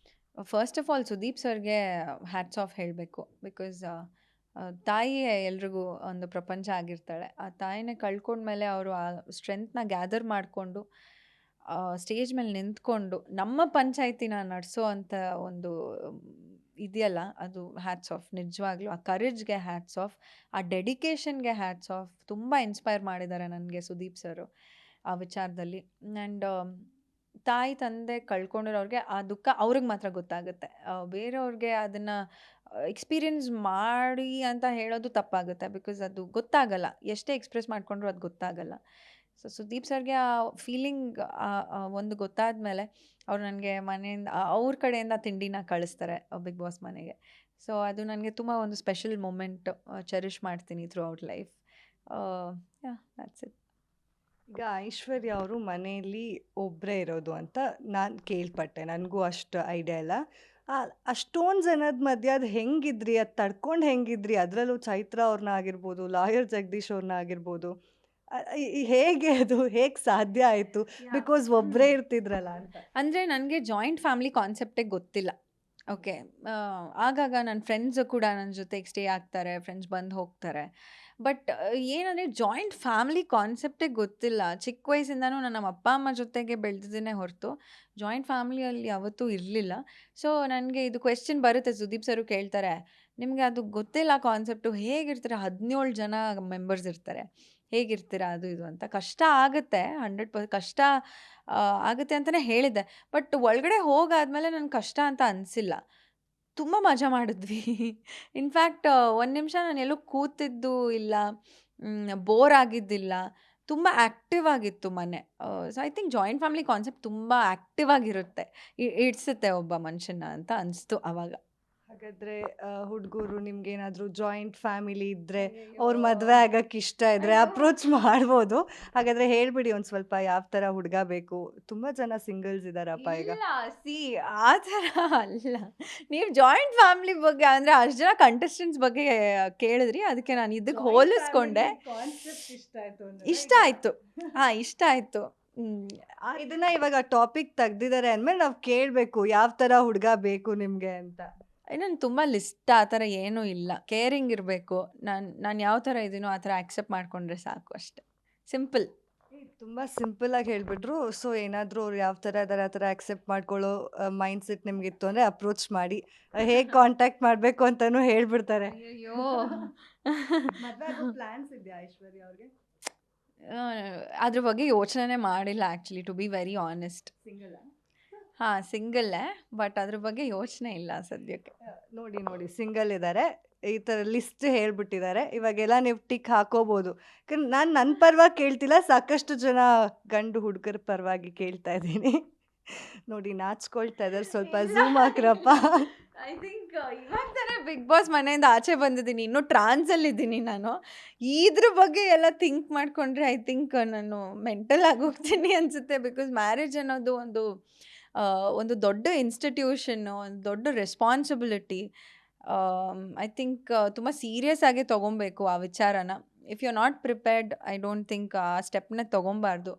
ಫಸ್ಟ್ ಆಫ್ ಆಲ್ ಸುದೀಪ್ ಸರ್ಗೆ ಹ್ಯಾಟ್ಸ್ ಆಫ್ ಹೇಳಬೇಕು. ಬಿಕಾಸ್ ತಾಯಿಯೇ ಎಲ್ರಿಗೂ ಒಂದು ಪ್ರಪಂಚ ಆಗಿರ್ತಾಳೆ. ಆ ತಾಯಿನೇ ಕಳ್ಕೊಂಡ್ಮೇಲೆ ಅವರು ಆ ಸ್ಟ್ರೆಂತ್ನ ಗ್ಯಾದರ್ ಮಾಡಿಕೊಂಡು ಸ್ಟೇಜ್ ಮೇಲೆ ನಿಂತ್ಕೊಂಡು ನಮ್ಮ ಪಂಚಾಯಿತಿನ ನಡೆಸೋ ಅಂಥ ಒಂದು ಇದೆಯಲ್ಲ, ಅದು ಹ್ಯಾಟ್ಸ್ ಆಫ್. ನಿಜವಾಗ್ಲೂ ಆ ಕರೇಜ್ಗೆ ಹ್ಯಾಟ್ಸ್ ಆಫ್, ಆ ಡೆಡಿಕೇಶನ್ಗೆ ಹ್ಯಾಟ್ಸ್ ಆಫ್. ತುಂಬ ಇನ್ಸ್ಪೈರ್ ಮಾಡಿದ್ದಾರೆ ನನಗೆ ಸುದೀಪ್ ಸರು ಆ ವಿಚಾರದಲ್ಲಿ. ಆ್ಯಂಡ್ ತಾಯಿ ತಂದೆ ಕಳ್ಕೊಂಡಿರೋರಿಗೆ ಆ ದುಃಖ ಅವ್ರಿಗೆ ಮಾತ್ರ ಗೊತ್ತಾಗುತ್ತೆ. ಬೇರೆಯವ್ರಿಗೆ ಅದನ್ನು ಎಕ್ಸ್ಪೀರಿಯನ್ಸ್ ಮಾಡಿ ಅಂತ ಹೇಳೋದು ತಪ್ಪಾಗುತ್ತೆ. ಬಿಕಾಸ್ ಅದು ಗೊತ್ತಾಗಲ್ಲ, ಎಷ್ಟೇ ಎಕ್ಸ್ಪ್ರೆಸ್ ಮಾಡಿಕೊಂಡ್ರು ಅದು ಗೊತ್ತಾಗಲ್ಲ. ಸೊ ಸುದೀಪ್ ಸರ್ಗೆ ಆ ಫೀಲಿಂಗ್ ಒಂದು ಗೊತ್ತಾದ ಮೇಲೆ ಅವ್ರು ನನಗೆ ಮನೆಯಿಂದ ಅವ್ರ ಕಡೆಯಿಂದ ತಿಂಡಿನ ಕಳಿಸ್ತಾರೆ ಬಿಗ್ ಬಾಸ್ ಮನೆಗೆ. ಸೊ ಅದು ನನಗೆ ತುಂಬ ಒಂದು ಸ್ಪೆಷಲ್ ಮೂಮೆಂಟ್. ಚೆರಿಷ್ ಮಾಡ್ತೀನಿ through out life. That's it. ಈಗ ಐಶ್ವರ್ಯ ಅವರು ಮನೆಯಲ್ಲಿ ಒಬ್ಬರೇ ಇರೋದು ಅಂತ ನಾನು ಕೇಳ್ಪಟ್ಟೆ. ನನಗೂ ಅಷ್ಟು ಐಡಿಯಾ ಇಲ್ಲ. ಅಷ್ಟೊಂದು ಜನದ ಮಧ್ಯೆ ಅದು ಹೆಂಗಿದ್ರಿ, ಅದು ತಡ್ಕೊಂಡು ಹೆಂಗಿದ್ರಿ? ಅದರಲ್ಲೂ ಚೈತ್ರ ಅವ್ರನ್ನ ಆಗಿರ್ಬೋದು, ಲಾಯರ್ ಜಗದೀಶ್ ಅವ್ರನ್ನ ಆಗಿರ್ಬೋದು, ಹೇಗೆ ಅದು ಹೇಗೆ ಸಾಧ್ಯ ಆಯಿತು? ಬಿಕಾಸ್ ಒಬ್ಬರೇ ಇರ್ತಿದ್ರಲ್ಲ ಅಂತ. ಅಂದರೆ ನನಗೆ ಜಾಯಿಂಟ್ ಫ್ಯಾಮಿಲಿ ಕಾನ್ಸೆಪ್ಟೇ ಗೊತ್ತಿಲ್ಲ. ಓಕೆ, ಆಗಾಗ ನನ್ನ ಫ್ರೆಂಡ್ಸು ಕೂಡ ನನ್ನ ಜೊತೆಗೆ ಸ್ಟೇ ಆಗ್ತಾರೆ, ಫ್ರೆಂಡ್ಸ್ ಬಂದು ಹೋಗ್ತಾರೆ. ಬಟ್ ಏನಂದರೆ ಜಾಯಿಂಟ್ ಫ್ಯಾಮಿಲಿ ಕಾನ್ಸೆಪ್ಟೇ ಗೊತ್ತಿಲ್ಲ. ಚಿಕ್ಕ ವಯಸ್ಸಿಂದನೂ ನಾನು ನಮ್ಮ ಅಪ್ಪ ಅಮ್ಮ ಜೊತೆಗೆ ಬೆಳೆದಿದ್ದೇನೆ ಹೊರತು ಜಾಯಿಂಟ್ ಫ್ಯಾಮಿಲಿಯಲ್ಲಿ ಯಾವತ್ತೂ ಇರಲಿಲ್ಲ. ಸೊ ನನಗೆ ಇದು ಕ್ವೆಶ್ಚನ್ ಬರುತ್ತೆ, ಸುದೀಪ್ ಸರು ಕೇಳ್ತಾರೆ, ನಿಮಗೆ ಅದು ಗೊತ್ತಿಲ್ಲ ಕಾನ್ಸೆಪ್ಟು, ಹೇಗಿರ್ತೀರ? 17 ಜನ ಮೆಂಬರ್ಸ್ ಇರ್ತಾರೆ, ಹೇಗಿರ್ತೀರಾ ಅದು ಇದು ಅಂತ. ಕಷ್ಟ ಆಗುತ್ತೆ, 100% ಕಷ್ಟ ಆಗುತ್ತೆ ಅಂತಲೇ ಹೇಳಿದ್ದೆ. ಬಟ್ ಒಳಗಡೆ ಹೋಗಾದ್ಮೇಲೆ ನನಗೆ ಕಷ್ಟ ಅಂತ ಅನಿಸಿಲ್ಲ. ತುಂಬ ಮಜಾ ಮಾಡಿದ್ವಿ. ಇನ್ಫ್ಯಾಕ್ಟ್ ಒಂದು ನಿಮಿಷ ನಾನು ಎಲ್ಲೂ ಕೂತಿದ್ದು ಇಲ್ಲ, ಬೋರ್ ಆಗಿದ್ದಿಲ್ಲ. ತುಂಬ ಆ್ಯಕ್ಟಿವ್ ಆಗಿತ್ತು ಮನೆ. So I think joint family concept ತುಂಬ ಆ್ಯಕ್ಟಿವ್ ಆಗಿರುತ್ತೆ, ಇಡ್ಸುತ್ತೆ ಒಬ್ಬ ಮನುಷ್ಯನ ಅಂತ ಅನಿಸ್ತು ಆವಾಗ. ಹಾಗಾದರೆ ಹುಡುಗರು ನಿಮ್ಗೇನಾದರೂ ಜಾಯಿಂಟ್ ಫ್ಯಾಮಿಲಿ ಇದ್ದರೆ, ಅವ್ರ ಮದುವೆ ಆಗೋಕ್ಕೆ ಇಷ್ಟ ಇದ್ದರೆ ಅಪ್ರೋಚ್ ಮಾಡ್ಬೋದು. ಹಾಗಾದರೆ ಹೇಳ್ಬಿಡಿ ಒಂದು ಸ್ವಲ್ಪ ಯಾವ ಥರ ಹುಡುಗ ಬೇಕು. ತುಂಬ ಜನ ಸಿಂಗಲ್ಸ್ ಇದ್ದಾರಪ್ಪ ಈಗ. ಇಲ್ಲ, ಆ ಥರ ಅಲ್ಲ. ನೀವು ಜಾಯಿಂಟ್ ಫ್ಯಾಮಿಲಿ ಬಗ್ಗೆ ಅಂದರೆ ಅಷ್ಟು ಜನ ಕಂಟೆಸ್ಟೆಂಟ್ಸ್ ಬಗ್ಗೆ ಕೇಳಿದ್ರಿ, ಅದಕ್ಕೆ ನಾನು ಇದಕ್ಕೆ ಹೋಲಿಸ್ಕೊಂಡೆ. ಇಷ್ಟ ಆಯಿತು. ಇಷ್ಟ ಆಯಿತು. ಇದನ್ನ ಇವಾಗ ಟಾಪಿಕ್ ತೆಗ್ದಿದ್ದಾರೆ ಅಂದಮೇಲೆ ನಾವು ಕೇಳಬೇಕು ಯಾವ ಥರ ಹುಡುಗ ಬೇಕು ನಿಮಗೆ ಅಂತ. ನಾನು ತುಂಬ ಲಿಸ್ಟ್ ಆ ಥರ ಏನೂ ಇಲ್ಲ. ಕೇರಿಂಗ್ ಇರಬೇಕು. ನಾನು ಯಾವ ಥರ ಇದ್ದೀನೋ ಆ ಥರ ಆ್ಯಕ್ಸೆಪ್ಟ್ ಮಾಡಿಕೊಂಡ್ರೆ ಸಾಕು, ಅಷ್ಟೆ. ಸಿಂಪಲ್. ತುಂಬ ಸಿಂಪಲಾಗಿ ಹೇಳಿಬಿಟ್ರು. ಸೊ ಏನಾದರೂ ಅವ್ರು ಯಾವ ಥರ ಇದ್ದಾರೆ ಆ ಥರ ಆ್ಯಕ್ಸೆಪ್ಟ್ ಮಾಡ್ಕೊಳ್ಳೋ ಮೈಂಡ್ ಸೆಟ್ ನಿಮಗಿತ್ತು ಅಂದರೆ ಅಪ್ರೋಚ್ ಮಾಡಿ, ಹೇಗೆ ಕಾಂಟ್ಯಾಕ್ಟ್ ಮಾಡಬೇಕು ಅಂತಲೂ ಹೇಳ್ಬಿಡ್ತಾರೆ. ಅಯ್ಯೋ, ಪ್ಲಾನ್ಸ್ ಇದೆಯಾ ಐಶ್ವರ್ಯ ಅವ್ರಿಗೆ? ಅದ್ರ ಬಗ್ಗೆ ಯೋಚನೆ ಮಾಡಿಲ್ಲ actually, to be very honest. ಸಿಂಗಲ್ಲೇ, ಬಟ್ ಅದ್ರ ಬಗ್ಗೆ ಯೋಚನೆ ಇಲ್ಲ ಸದ್ಯಕ್ಕೆ. ನೋಡಿ ಸಿಂಗಲ್ ಇದ್ದಾರೆ, ಈ ಥರ ಲಿಸ್ಟ್ ಹೇಳ್ಬಿಟ್ಟಿದ್ದಾರೆ. ಇವಾಗೆಲ್ಲ ನೀವು ಟಿಕ್ ಹಾಕೋಬೋದು. ಯಾಕಂದ್ರೆ ನಾನು ನನ್ನ ಪರವಾಗಿ ಕೇಳ್ತಿಲ್ಲ, ಸಾಕಷ್ಟು ಜನ ಗಂಡು ಹುಡುಗರ ಪರವಾಗಿ ಕೇಳ್ತಾ ಇದ್ದೀನಿ. ನೋಡಿ ನಾಚ್ಕೊಳ್ತಾ ಇದ್ದಾರೆ, ಸ್ವಲ್ಪ ಝೂಮ್ ಹಾಕ್ರಪ್ಪ. ಐ ಥಿಂಕ್ ಇವಾಗ ತಾನೇ ಬಿಗ್ ಬಾಸ್ ಮನೆಯಿಂದ ಆಚೆ ಬಂದಿದ್ದೀನಿ, ಇನ್ನೂ ಟ್ರಾನ್ಸಲ್ಲಿದ್ದೀನಿ ನಾನು. ಇದ್ರ ಬಗ್ಗೆ ಎಲ್ಲ ಥಿಂಕ್ ಮಾಡಿಕೊಂಡ್ರೆ ಐ ಥಿಂಕ್ ನಾನು ಮೆಂಟಲ್ ಆಗೋಗ್ತೀನಿ ಅನಿಸುತ್ತೆ. ಬಿಕಾಸ್ ಮ್ಯಾರೇಜ್ ಅನ್ನೋದು ಒಂದು ದೊಡ್ಡ ಇನ್ಸ್ಟಿಟ್ಯೂಷನ್ನು, ಒಂದು ದೊಡ್ಡ ರೆಸ್ಪಾನ್ಸಿಬಿಲಿಟಿ. ಐ ಥಿಂಕ್ ತುಂಬ ಸೀರಿಯಸ್ ಆಗಿ ತೊಗೊಬೇಕು ಆ ವಿಚಾರನ. If you are not prepared, I don't think ಆ ಸ್ಟೆಪ್ನ ತೊಗೊಬಾರ್ದು.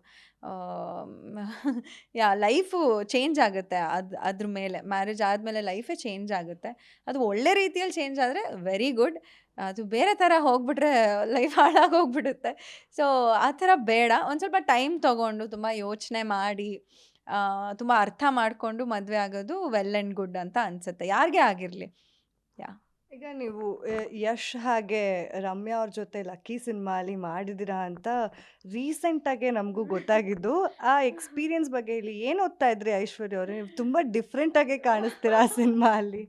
ಲೈಫು ಚೇಂಜ್ ಆಗುತ್ತೆ ಅದ್ರ ಮೇಲೆ. ಮ್ಯಾರೇಜ್ ಆದಮೇಲೆ ಲೈಫೇ ಚೇಂಜ್ ಆಗುತ್ತೆ. ಅದು ಒಳ್ಳೆ ರೀತಿಯಲ್ಲಿ ಚೇಂಜ್ ಆದರೆ ವೆರಿ ಗುಡ್. ಅದು ಬೇರೆ ಥರ ಹೋಗ್ಬಿಟ್ರೆ ಲೈಫ್ ಹಾಳಾಗೋಗ್ಬಿಡುತ್ತೆ. ಸೊ ಆ ಥರ ಬೇಡ. ಒಂದು ಸ್ವಲ್ಪ ಟೈಮ್ ತೊಗೊಂಡು ತುಂಬ ಯೋಚನೆ ಮಾಡಿ ತುಂಬ ಅರ್ಥ ಮಾಡಿಕೊಂಡು ಮದುವೆ ಆಗೋದು ವೆಲ್ ಆ್ಯಂಡ್ ಗುಡ್ ಅಂತ ಅನಿಸುತ್ತೆ, ಯಾರಿಗೇ ಆಗಿರಲಿ. ಈಗ ನೀವು ಯಶ್ ಹಾಗೆ ರಮ್ಯಾ ಅವ್ರ ಜೊತೆ ಲಕ್ಕಿ ಸಿನಿಮಾಲಿ ಮಾಡಿದ್ದೀರಾ ಅಂತ ರೀಸೆಂಟಾಗೆ ನಮಗೂ ಗೊತ್ತಾಗಿದ್ದು. ಆ ಎಕ್ಸ್ಪೀರಿಯನ್ಸ್ ಬಗ್ಗೆ ಹೇಳಿ. ಏನು ಓದ್ತಾ ಇದ್ರಿ ಐಶ್ವರ್ಯ ಅವರೇ? ನೀವು ತುಂಬ ಡಿಫ್ರೆಂಟಾಗೆ ಕಾಣಿಸ್ತೀರಾ ಆ ಸಿನಿಮಾ ಅಲ್ಲಿ.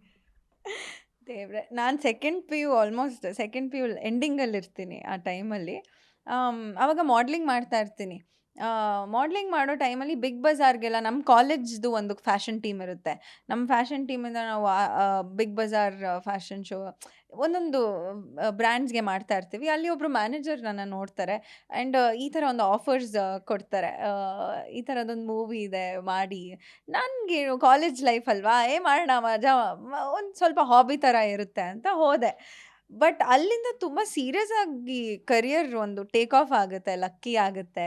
ದೇವ್ರೆ, ನಾನು ಸೆಕೆಂಡ್ ಪಿ ಯು ಎಂಡಿಂಗಲ್ಲಿ ಇರ್ತೀನಿ ಆ ಟೈಮಲ್ಲಿ. ಆವಾಗ ಮಾಡ್ಲಿಂಗ್ ಮಾಡ್ತಾ ಇರ್ತೀನಿ. ಮಾಡಲಿಂಗ್ ಮಾಡೋ ಟೈಮಲ್ಲಿ ಬಿಗ್ ಬಜಾರ್ಗೆಲ್ಲ ನಮ್ಮ ಕಾಲೇಜ್ದು ಒಂದು ಫ್ಯಾಷನ್ ಟೀಮ್ ಇರುತ್ತೆ. ನಮ್ಮ ಫ್ಯಾಷನ್ ಟೀಮಿಂದ ನಾವು ಬಿಗ್ ಬಜಾರ್ ಫ್ಯಾಷನ್ ಶೋ ಒಂದೊಂದು ಬ್ರ್ಯಾಂಡ್ಸ್ಗೆ ಮಾಡ್ತಾ ಇರ್ತೀವಿ. ಅಲ್ಲಿ ಒಬ್ಬರು ಮ್ಯಾನೇಜರ್ ನನ್ನ ನೋಡ್ತಾರೆ ಆ್ಯಂಡ್ ಈ ಥರ ಒಂದು ಆಫರ್ಸ್ ಕೊಡ್ತಾರೆ. ಈ ಥರದೊಂದು ಮೂವಿ ಇದೆ ಮಾಡಿ. ನನಗೆ ಕಾಲೇಜ್ ಲೈಫ್ ಅಲ್ವಾ, ಮಾಡೋಣ ಮಜಾ, ಒಂದು ಸ್ವಲ್ಪ ಹಾಬಿ ಥರ ಇರುತ್ತೆ ಅಂತ ಹೋದೆ. ಬಟ್ ಅಲ್ಲಿಂದ ತುಂಬ ಸೀರಿಯಸ್ ಆಗಿ ಕರಿಯರ್ ಒಂದು ಟೇಕ್ ಆಫ್ ಆಗುತ್ತೆ, ಲಕ್ಕಿ ಆಗುತ್ತೆ.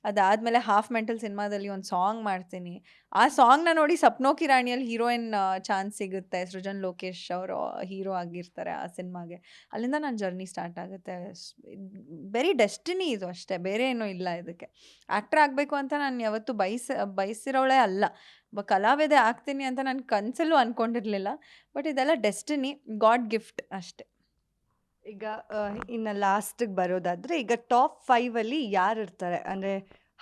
ಅದಾದಮೇಲೆ ಹಾಫ್ ಮೆಂಟಲ್ ಸಿನಿಮಾದಲ್ಲಿ ಒಂದು ಸಾಂಗ್ ಮಾಡ್ತೀನಿ. ಆ ಸಾಂಗ್ನ ನೋಡಿ ಸಪ್ನೋ ಕಿ ರಾಣಿಯಲ್ಲಿ ಹೀರೋಯಿನ್ ಚಾನ್ಸ್ ಸಿಗುತ್ತೆ. ಸೃಜನ್ ಲೋಕೇಶ್ ಅವರು ಹೀರೋ ಆಗಿರ್ತಾರೆ ಆ ಸಿನಿಮಾಗೆ. ಅಲ್ಲಿಂದ ನನ್ನ ಜರ್ನಿ ಸ್ಟಾರ್ಟ್ ಆಗುತ್ತೆ. ವೆರಿ ಡೆಸ್ಟಿನಿ ಇದು ಅಷ್ಟೇ, ಬೇರೆ ಏನೂ ಇಲ್ಲ ಇದಕ್ಕೆ. ಆ್ಯಕ್ಟ್ರ್ ಆಗಬೇಕು ಅಂತ ನಾನು ಯಾವತ್ತೂ ಬಯಸಿರೋಳೇ ಅಲ್ಲ. ಕಲಾವಿದೆ ಆಗ್ತೀನಿ ಅಂತ ನಾನು ಕನಸಲ್ಲೂ ಅಂದ್ಕೊಂಡಿರಲಿಲ್ಲ. ಬಟ್ ಇದೆಲ್ಲ ಡೆಸ್ಟಿನಿ, ಗಾಡ್ ಗಿಫ್ಟ್ ಅಷ್ಟೇ. ಈಗ ಇನ್ನು ಲಾಸ್ಟಿಗೆ ಬರೋದಾದರೆ, ಈಗ ಟಾಪ್ 5ಅಲ್ಲಿ ಯಾರು ಇರ್ತಾರೆ? ಅಂದರೆ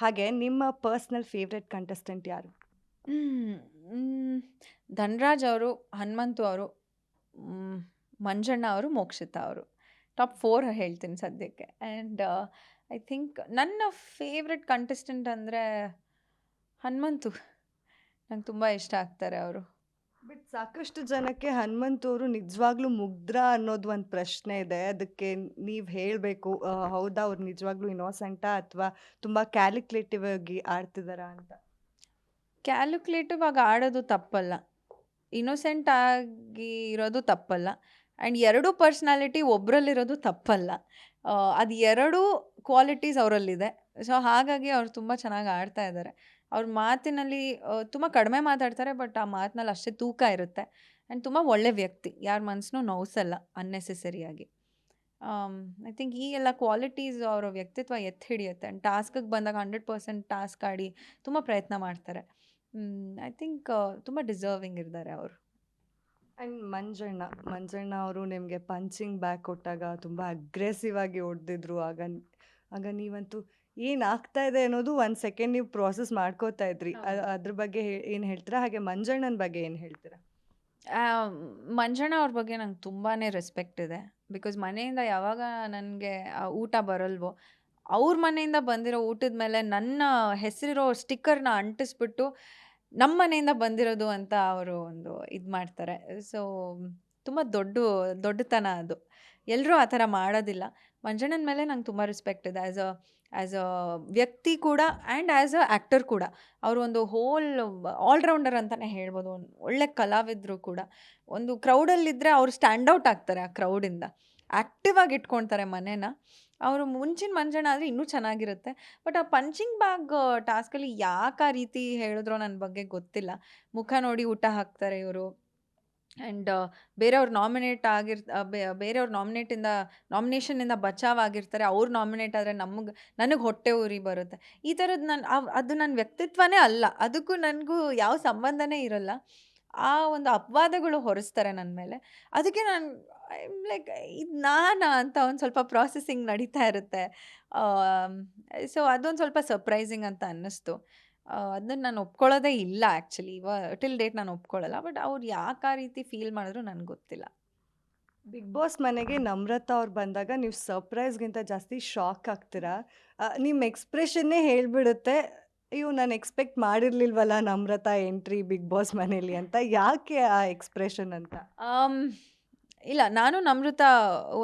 ಹಾಗೆ ನಿಮ್ಮ ಪರ್ಸ್ನಲ್ ಫೇವ್ರೆಟ್ ಕಂಟೆಸ್ಟೆಂಟ್ ಯಾರು? ಧನ್ರಾಜ್ ಅವರು, ಹನುಮಂತು ಅವರು, ಮಂಜಣ್ಣ ಅವರು, ಮೋಕ್ಷಿತಾ ಅವರು. ಟಾಪ್ 4 ಹೇಳ್ತೀನಿ ಸದ್ಯಕ್ಕೆ. ಆ್ಯಂಡ್ ಐ ಥಿಂಕ್ ನನ್ನ ಫೇವ್ರೆಟ್ ಕಂಟೆಸ್ಟೆಂಟ್ ಅಂದರೆ ಹನುಮಂತು. ನಂಗೆ ತುಂಬ ಇಷ್ಟ ಆಗ್ತಾರೆ ಅವರು. ಬಟ್ ಸಾಕಷ್ಟು ಜನಕ್ಕೆ ಹನುಮಂತವರು ನಿಜವಾಗ್ಲೂ ಮುಗ್ಧ ಅನ್ನೋದು ಒಂದು ಪ್ರಶ್ನೆ ಇದೆ. ಅದಕ್ಕೆ ನೀವು ಹೇಳಬೇಕು, ಹೌದಾ ಅವ್ರು ನಿಜವಾಗ್ಲೂ ಇನ್ನೋಸೆಂಟಾ ಅಥವಾ ತುಂಬ ಕ್ಯಾಲ್ಕುಲೇಟಿವ್ ಆಗಿ ಆಡ್ತಿದ್ದಾರಾ ಅಂತ? ಕ್ಯಾಲ್ಕುಲೇಟಿವ್ ಆಗಿ ಆಡೋದು ತಪ್ಪಲ್ಲ, ಇನ್ನೋಸೆಂಟ್ ಆಗಿ ಇರೋದು ತಪ್ಪಲ್ಲ, ಆ್ಯಂಡ್ ಎರಡೂ ಪರ್ಸ್ನಾಲಿಟಿ ಒಬ್ಬರಲ್ಲಿರೋದು ತಪ್ಪಲ್ಲ. ಅದು ಎರಡೂ ಕ್ವಾಲಿಟೀಸ್ ಅವರಲ್ಲಿದೆ. ಸೊ ಹಾಗಾಗಿ ಅವ್ರು ತುಂಬ ಚೆನ್ನಾಗಿ ಆಡ್ತಾ ಇದ್ದಾರೆ. ಅವ್ರ ಮಾತಿನಲ್ಲಿ ತುಂಬ ಕಡಿಮೆ ಮಾತಾಡ್ತಾರೆ, ಬಟ್ ಆ ಮಾತಿನಲ್ಲಿ ಅಷ್ಟೇ ತೂಕ ಇರುತ್ತೆ. ಆ್ಯಂಡ್ ತುಂಬ ಒಳ್ಳೆ ವ್ಯಕ್ತಿ, ಯಾರ ಮನಸ್ಸನ್ನೂ ನೋವಿಸಲ್ಲ ಅನ್ನೆಸೆಸರಿಯಾಗಿ. ಐ ಥಿಂಕ್ ಈ ಎಲ್ಲ ಕ್ವಾಲಿಟೀಸ್ ಅವರ ವ್ಯಕ್ತಿತ್ವ ಎತ್ತಿ ಹಿಡಿಯುತ್ತೆ. ಆ್ಯಂಡ್ ಟಾಸ್ಕಿಗೆ ಬಂದಾಗ 100% ಟಾಸ್ಕ್ ಆಡಿ ತುಂಬ ಪ್ರಯತ್ನ ಮಾಡ್ತಾರೆ. ಐ ಥಿಂಕ್ ತುಂಬ ಡಿಸರ್ವಿಂಗ್ ಇದ್ದಾರೆ ಅವರು. ಆ್ಯಂಡ್ ಮಂಜಣ್ಣ ಅವರು ನಿಮಗೆ ಪಂಚಿಂಗ್ ಬ್ಯಾಕ್ ಕೊಟ್ಟಾಗ ತುಂಬ ಅಗ್ರೆಸಿವ್ ಆಗಿ ಹೊಡೆದಿದ್ರು. ಆಗ ನೀವಂತೂ ಏನಾಗ್ತಾ ಇದೆ ಅನ್ನೋದು ಒಂದು ಸೆಕೆಂಡ್ ನೀವು ಪ್ರಾಸೆಸ್ ಮಾಡ್ಕೋತಾ ಇದ್ರಿ. ಅದ್ರ ಬಗ್ಗೆ ಏನು ಹೇಳ್ತೀರಾ? ಹಾಗೆ ಮಂಜಣ್ಣನ ಬಗ್ಗೆ ಏನು ಹೇಳ್ತೀರಾ? ಮಂಜಣ್ಣ ಅವ್ರ ಬಗ್ಗೆ ನಂಗೆ ತುಂಬಾ ರೆಸ್ಪೆಕ್ಟ್ ಇದೆ. ಬಿಕಾಸ್ ಮನೆಯಿಂದ ಯಾವಾಗ ನನಗೆ ಊಟ ಬರಲ್ವೋ, ಅವ್ರ ಮನೆಯಿಂದ ಬಂದಿರೋ ಊಟದ ಮೇಲೆ ನನ್ನ ಹೆಸರಿರೋ ಸ್ಟಿಕ್ಕರ್ನ ಅಂಟಿಸ್ಬಿಟ್ಟು ನಮ್ಮ ಮನೆಯಿಂದ ಬಂದಿರೋದು ಅಂತ ಅವರು ಒಂದು ಇದು ಮಾಡ್ತಾರೆ. ಸೊ ತುಂಬ ದೊಡ್ಡತನ ಅದು. ಎಲ್ಲರೂ ಆ ಥರ ಮಾಡೋದಿಲ್ಲ. ಮಂಜಣ್ಣನ ಮೇಲೆ ನಂಗೆ ತುಂಬ ರೆಸ್ಪೆಕ್ಟ್ ಇದೆ. ಆ್ಯಸ್ ಅ ವ್ಯಕ್ತಿ ಕೂಡ ಆ್ಯಂಡ್ ಆ್ಯಸ್ ಅ ಆ್ಯಕ್ಟರ್ ಕೂಡ. ಅವರು ಒಂದು ಆಲ್ರೌಂಡರ್ ಅಂತಲೇ ಹೇಳ್ಬೋದು. ಒಂದು ಒಳ್ಳೆ ಕಲಾವಿದರು ಕೂಡ. ಒಂದು ಕ್ರೌಡಲ್ಲಿದ್ದರೆ ಅವರು ಸ್ಟ್ಯಾಂಡ್ ಔಟ್ ಆಗ್ತಾರೆ ಆ ಕ್ರೌಡಿಂದ. ಆ್ಯಕ್ಟಿವ್ ಆಗಿ ಇಟ್ಕೊಳ್ತಾರೆ ಮನೇನ. ಅವರು ಮುಂಚಿನ ಮಂಜಣ್ಣ ಆದರೆ ಇನ್ನೂ ಚೆನ್ನಾಗಿರುತ್ತೆ. ಬಟ್ ಆ ಪಂಚಿಂಗ್ ಬ್ಯಾಗ್ ಟಾಸ್ಕಲ್ಲಿ ಯಾಕೆ ಆ ರೀತಿ ಹೇಳಿದ್ರೋ ನನ್ನ ಬಗ್ಗೆ ಗೊತ್ತಿಲ್ಲ. ಮುಖ ನೋಡಿ ಊಟ ಹಾಕ್ತಾರೆ ಇವರು. ಆ್ಯಂಡ್ ಬೇರೆಯವ್ರು ಬೇರೆಯವ್ರ ನಾಮಿನೇಷನಿಂದ ಬಚಾವಾಗಿರ್ತಾರೆ. ಅವ್ರು ನಾಮಿನೇಟ್ ಆದರೆ ನನಗೆ ಹೊಟ್ಟೆ ಉರಿ ಬರುತ್ತೆ. ಈ ಥರದ್ದು ಅದು ನನ್ನ ವ್ಯಕ್ತಿತ್ವನೇ ಅಲ್ಲ. ಅದಕ್ಕೂ ನನಗೂ ಯಾವ ಸಂಬಂಧನೇ ಇರಲ್ಲ. ಆ ಒಂದು ಅಪವಾದಗಳು ಹೊರಿಸ್ತಾರೆ ನನ್ನ ಮೇಲೆ. ಅದಕ್ಕೆ ನಾನು ಲೈಕ್ ಇದು ನಾನಾ ಅಂತ ಒಂದು ಸ್ವಲ್ಪ ಪ್ರಾಸೆಸಿಂಗ್ ನಡೀತಾ ಇರುತ್ತೆ. ಸೊ ಅದೊಂದು ಸ್ವಲ್ಪ ಸರ್ಪ್ರೈಸಿಂಗ್ ಅಂತ ಅನ್ನಿಸ್ತು. ಅದನ್ನು ನಾನು ಒಪ್ಕೊಳ್ಳೋದೇ ಇಲ್ಲ ಆ್ಯಕ್ಚುಲಿ. ಟಿಲ್ ಡೇಟ್ ನಾನು ಒಪ್ಕೊಳ್ಳಲ್ಲ. ಬಟ್ ಅವ್ರು ಯಾಕೆ ಆ ರೀತಿ ಫೀಲ್ ಮಾಡಿದ್ರು ನನಗೆ ಗೊತ್ತಿಲ್ಲ. ಬಿಗ್ ಬಾಸ್ ಮನೆಗೆ ನಮ್ರತಾ ಅವ್ರು ಬಂದಾಗ ನೀವು ಸರ್ಪ್ರೈಸ್ಗಿಂತ ಜಾಸ್ತಿ ಶಾಕ್ ಆಗ್ತೀರಾ. ನಿಮ್ಮ ಎಕ್ಸ್ಪ್ರೆಷನ್ನೇ ಹೇಳಿಬಿಡುತ್ತೆ, ಅಯ್ಯೋ ನಾನು ಎಕ್ಸ್ಪೆಕ್ಟ್ ಮಾಡಿರ್ಲಿಲ್ವಲ್ಲ ನಮ್ರತಾ ಎಂಟ್ರಿ ಬಿಗ್ ಬಾಸ್ ಮನೇಲಿ ಅಂತ. ಯಾಕೆ ಆ ಎಕ್ಸ್ಪ್ರೆಷನ್ ಅಂತ? ಇಲ್ಲ, ನಾನು ನಮ್ರತಾ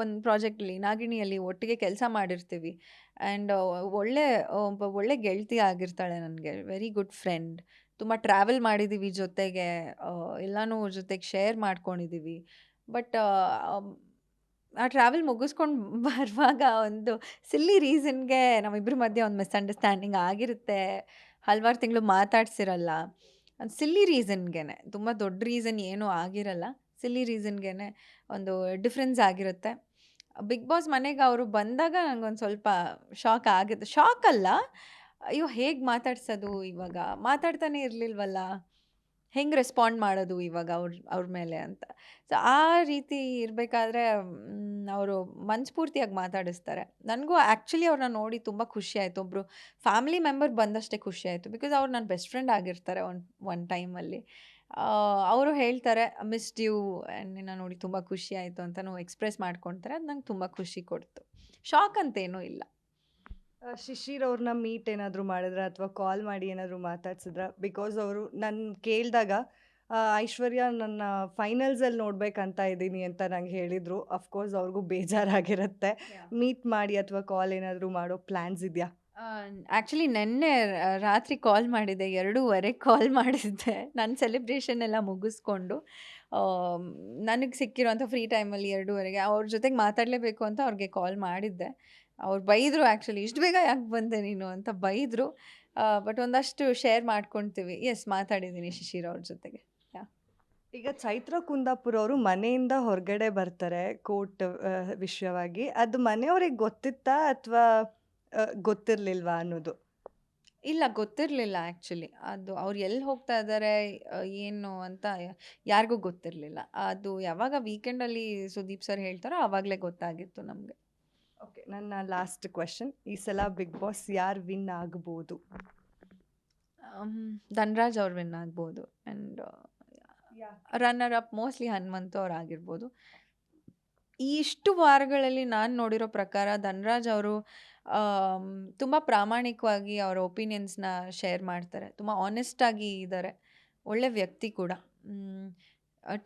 ಒಂದು ಪ್ರಾಜೆಕ್ಟಲ್ಲಿ ನಾಗಿಣಿಯಲ್ಲಿ ಒಟ್ಟಿಗೆ ಕೆಲಸ ಮಾಡಿರ್ತೀವಿ. ಆ್ಯಂಡ್ ಒಳ್ಳೆ ಗೆಳತಿ ಆಗಿರ್ತಾಳೆ ನನಗೆ. Very good friend. ತುಂಬ ಟ್ರಾವೆಲ್ ಮಾಡಿದ್ದೀವಿ ಜೊತೆಗೆ, ಎಲ್ಲನೂ ಜೊತೆಗೆ ಶೇರ್ ಮಾಡ್ಕೊಂಡಿದ್ದೀವಿ. ಬಟ್ ಆ ಟ್ರಾವೆಲ್ ಮುಗಿಸ್ಕೊಂಡು ಬರುವಾಗ ಒಂದು ಸಿಲ್ಲಿ ರೀಸನ್ಗೆ ನಮ್ಮಿಬ್ಬರ ಮಧ್ಯೆ ಒಂದು ಮಿಸ್ಅಂಡರ್ಸ್ಟ್ಯಾಂಡಿಂಗ್ ಆಗಿರುತ್ತೆ. ಹಲವಾರು ತಿಂಗಳು ಮಾತಾಡ್ಸಿರಲ್ಲ. ಅದು ಸಿಲ್ಲಿ ರೀಸನ್ಗೆ, ತುಂಬ ದೊಡ್ಡ ರೀಸನ್ ಏನೂ ಆಗಿರಲ್ಲ. ಸಿಲ್ಲಿ ರೀಸನ್ಗೆ ಒಂದು ಡಿಫ್ರೆನ್ಸ್ ಆಗಿರುತ್ತೆ. ಬಿಗ್ ಬಾಸ್ ಮನೆಗೆ ಅವರು ಬಂದಾಗ ನನಗೊಂದು ಸ್ವಲ್ಪ ಶಾಕ್ ಆಗುತ್ತೆ. ಶಾಕ್ ಅಲ್ಲ, ಅಯ್ಯೋ ಹೇಗೆ ಮಾತಾಡ್ಸೋದು ಇವಾಗ, ಮಾತಾಡ್ತಾನೆ ಇರಲಿಲ್ವಲ್ಲ, ಹೆಂಗೆ ರೆಸ್ಪಾಂಡ್ ಮಾಡೋದು ಇವಾಗ ಅವ್ರ ಮೇಲೆ ಅಂತ. ಸೊ ಆ ರೀತಿ ಇರಬೇಕಾದ್ರೆ ಅವರು ಮನಸ್ಫೂರ್ತಿಯಾಗಿ ಮಾತಾಡಿಸ್ತಾರೆ. ನನಗೂ ಆ್ಯಕ್ಚುಲಿ ಅವ್ರನ್ನ ನೋಡಿ ತುಂಬ ಖುಷಿ ಆಯಿತು. ಒಬ್ಬರು ಫ್ಯಾಮಿಲಿ ಮೆಂಬರ್ ಬಂದಷ್ಟೇ ಖುಷಿ ಆಯಿತು. ಬಿಕಾಸ್ ಅವ್ರು ನನ್ನ ಬೆಸ್ಟ್ ಫ್ರೆಂಡ್ ಆಗಿರ್ತಾರೆ ಒಂದು ಟೈಮಲ್ಲಿ. ಅವರು ಹೇಳ್ತಾರೆ ಮಿಸ್ಡ್ ಯು, ಆ್ಯಂಡ್ ನಿನ್ನ ನೋಡಿ ತುಂಬ ಖುಷಿ ಆಯಿತು ಅಂತಲೂ ಎಕ್ಸ್ಪ್ರೆಸ್ ಮಾಡ್ಕೊಳ್ತಾರೆ. ಅದು ನಂಗೆ ತುಂಬ ಖುಷಿ ಕೊಡ್ತು. ಶಾಕ್ ಅಂತೇನೂ ಇಲ್ಲ. ಶಿಶಿರ್ ಅವ್ರನ್ನ ಮೀಟ್ ಏನಾದರೂ ಮಾಡಿದ್ರ ಅಥವಾ ಕಾಲ್ ಮಾಡಿ ಏನಾದರೂ ಮಾತಾಡ್ಸಿದ್ರ? ಬಿಕಾಸ್ ಅವರು ನಾನು ಕೇಳಿದಾಗ ಐಶ್ವರ್ಯ ನನ್ನ ಫೈನಲ್ಸಲ್ಲಿ ನೋಡ್ಬೇಕಂತ ಇದ್ದೀನಿ ಅಂತ ನಂಗೆ ಹೇಳಿದರು. ಅಫ್ಕೋರ್ಸ್ ಅವ್ರಿಗೂ ಬೇಜಾರಾಗಿರುತ್ತೆ. ಮೀಟ್ ಮಾಡಿ ಅಥವಾ ಕಾಲ್ ಏನಾದರೂ ಮಾಡೋ ಪ್ಲ್ಯಾನ್ಸ್ ಇದೆಯಾ? ಆ್ಯಕ್ಚುಲಿ ನೆನ್ನೆ ರಾತ್ರಿ ಕಾಲ್ ಮಾಡಿದ್ದೆ, 2:30 ಕಾಲ್ ಮಾಡಿದ್ದೆ. ನನ್ನ ಸೆಲೆಬ್ರೇಷನ್ ಎಲ್ಲ ಮುಗಿಸ್ಕೊಂಡು ನನಗೆ ಸಿಕ್ಕಿರೋಂಥ ಫ್ರೀ ಟೈಮಲ್ಲಿ 2:30ಗೆ ಅವ್ರ ಜೊತೆಗೆ ಮಾತಾಡಲೇಬೇಕು ಅಂತ ಅವ್ರಿಗೆ ಕಾಲ್ ಮಾಡಿದ್ದೆ. ಅವ್ರು ಬೈದರು, ಆ್ಯಕ್ಚುಲಿ ಇಷ್ಟು ಬೇಗ ಯಾಕೆ ಬಂದೆ ನೀನು ಅಂತ ಬೈದರು. ಬಟ್ ಒಂದಷ್ಟು ಶೇರ್ ಮಾಡ್ಕೊಳ್ತೀವಿ. ಮಾತಾಡಿದ್ದೀನಿ ಶಿಶಿರ್ ಅವ್ರ ಜೊತೆಗೆ. ಈಗ ಚೈತ್ರ ಕುಂದಾಪುರ ಅವರು ಮನೆಯಿಂದ ಹೊರಗಡೆ ಬರ್ತಾರೆ ಕೋರ್ಟ್ ವಿಷಯವಾಗಿ. ಅದು ಮನೆಯವ್ರಿಗೆ ಗೊತ್ತಿತ್ತಾ ಅಥವಾ ಗೊತ್ತಿರಲಿಲ್ವಾ ಅನ್ನೋದು? ಇಲ್ಲ, ಗೊತ್ತಿರಲಿಲ್ಲ ಆ್ಯಕ್ಚುಲಿ. ಅದು ಅವ್ರು ಎಲ್ಲಿ ಹೋಗ್ತಾ ಇದ್ದಾರೆ ಏನು ಅಂತ ಯಾರಿಗೂ ಗೊತ್ತಿರಲಿಲ್ಲ. ಅದು ಯಾವಾಗ ವೀಕೆಂಡಲ್ಲಿ ಸುದೀಪ್ ಸರ್ ಹೇಳ್ತಾರೋ ಆವಾಗಲೇ ಗೊತ್ತಾಗಿತ್ತು ನಮಗೆ. ಓಕೆ, ನನ್ನ ಲಾಸ್ಟ್ ಕ್ವೆಶನ್, ಈ ಸಲ ಬಿಗ್ ಬಾಸ್ ಯಾರು ವಿನ್ ಆಗ್ಬೋದು? ಧನ್ರಾಜ್ ಅವ್ರು ವಿನ್ ಆಗ್ಬೋದು. And runner up mostly Hanumanthu ಅವ್ರು ಆಗಿರ್ಬೋದು. ಈ ಇಷ್ಟು ವಾರಗಳಲ್ಲಿ ನಾನು ನೋಡಿರೋ ಪ್ರಕಾರ ಧನ್ರಾಜ್ ಅವರು ತುಂಬ ಪ್ರಾಮಾಣಿಕವಾಗಿ ಅವರ ಒಪಿನಿಯನ್ಸ್ನ ಶೇರ್ ಮಾಡ್ತಾರೆ. ತುಂಬ ಆನೆಸ್ಟಾಗಿ ಇದ್ದಾರೆ. ಒಳ್ಳೆ ವ್ಯಕ್ತಿ ಕೂಡ.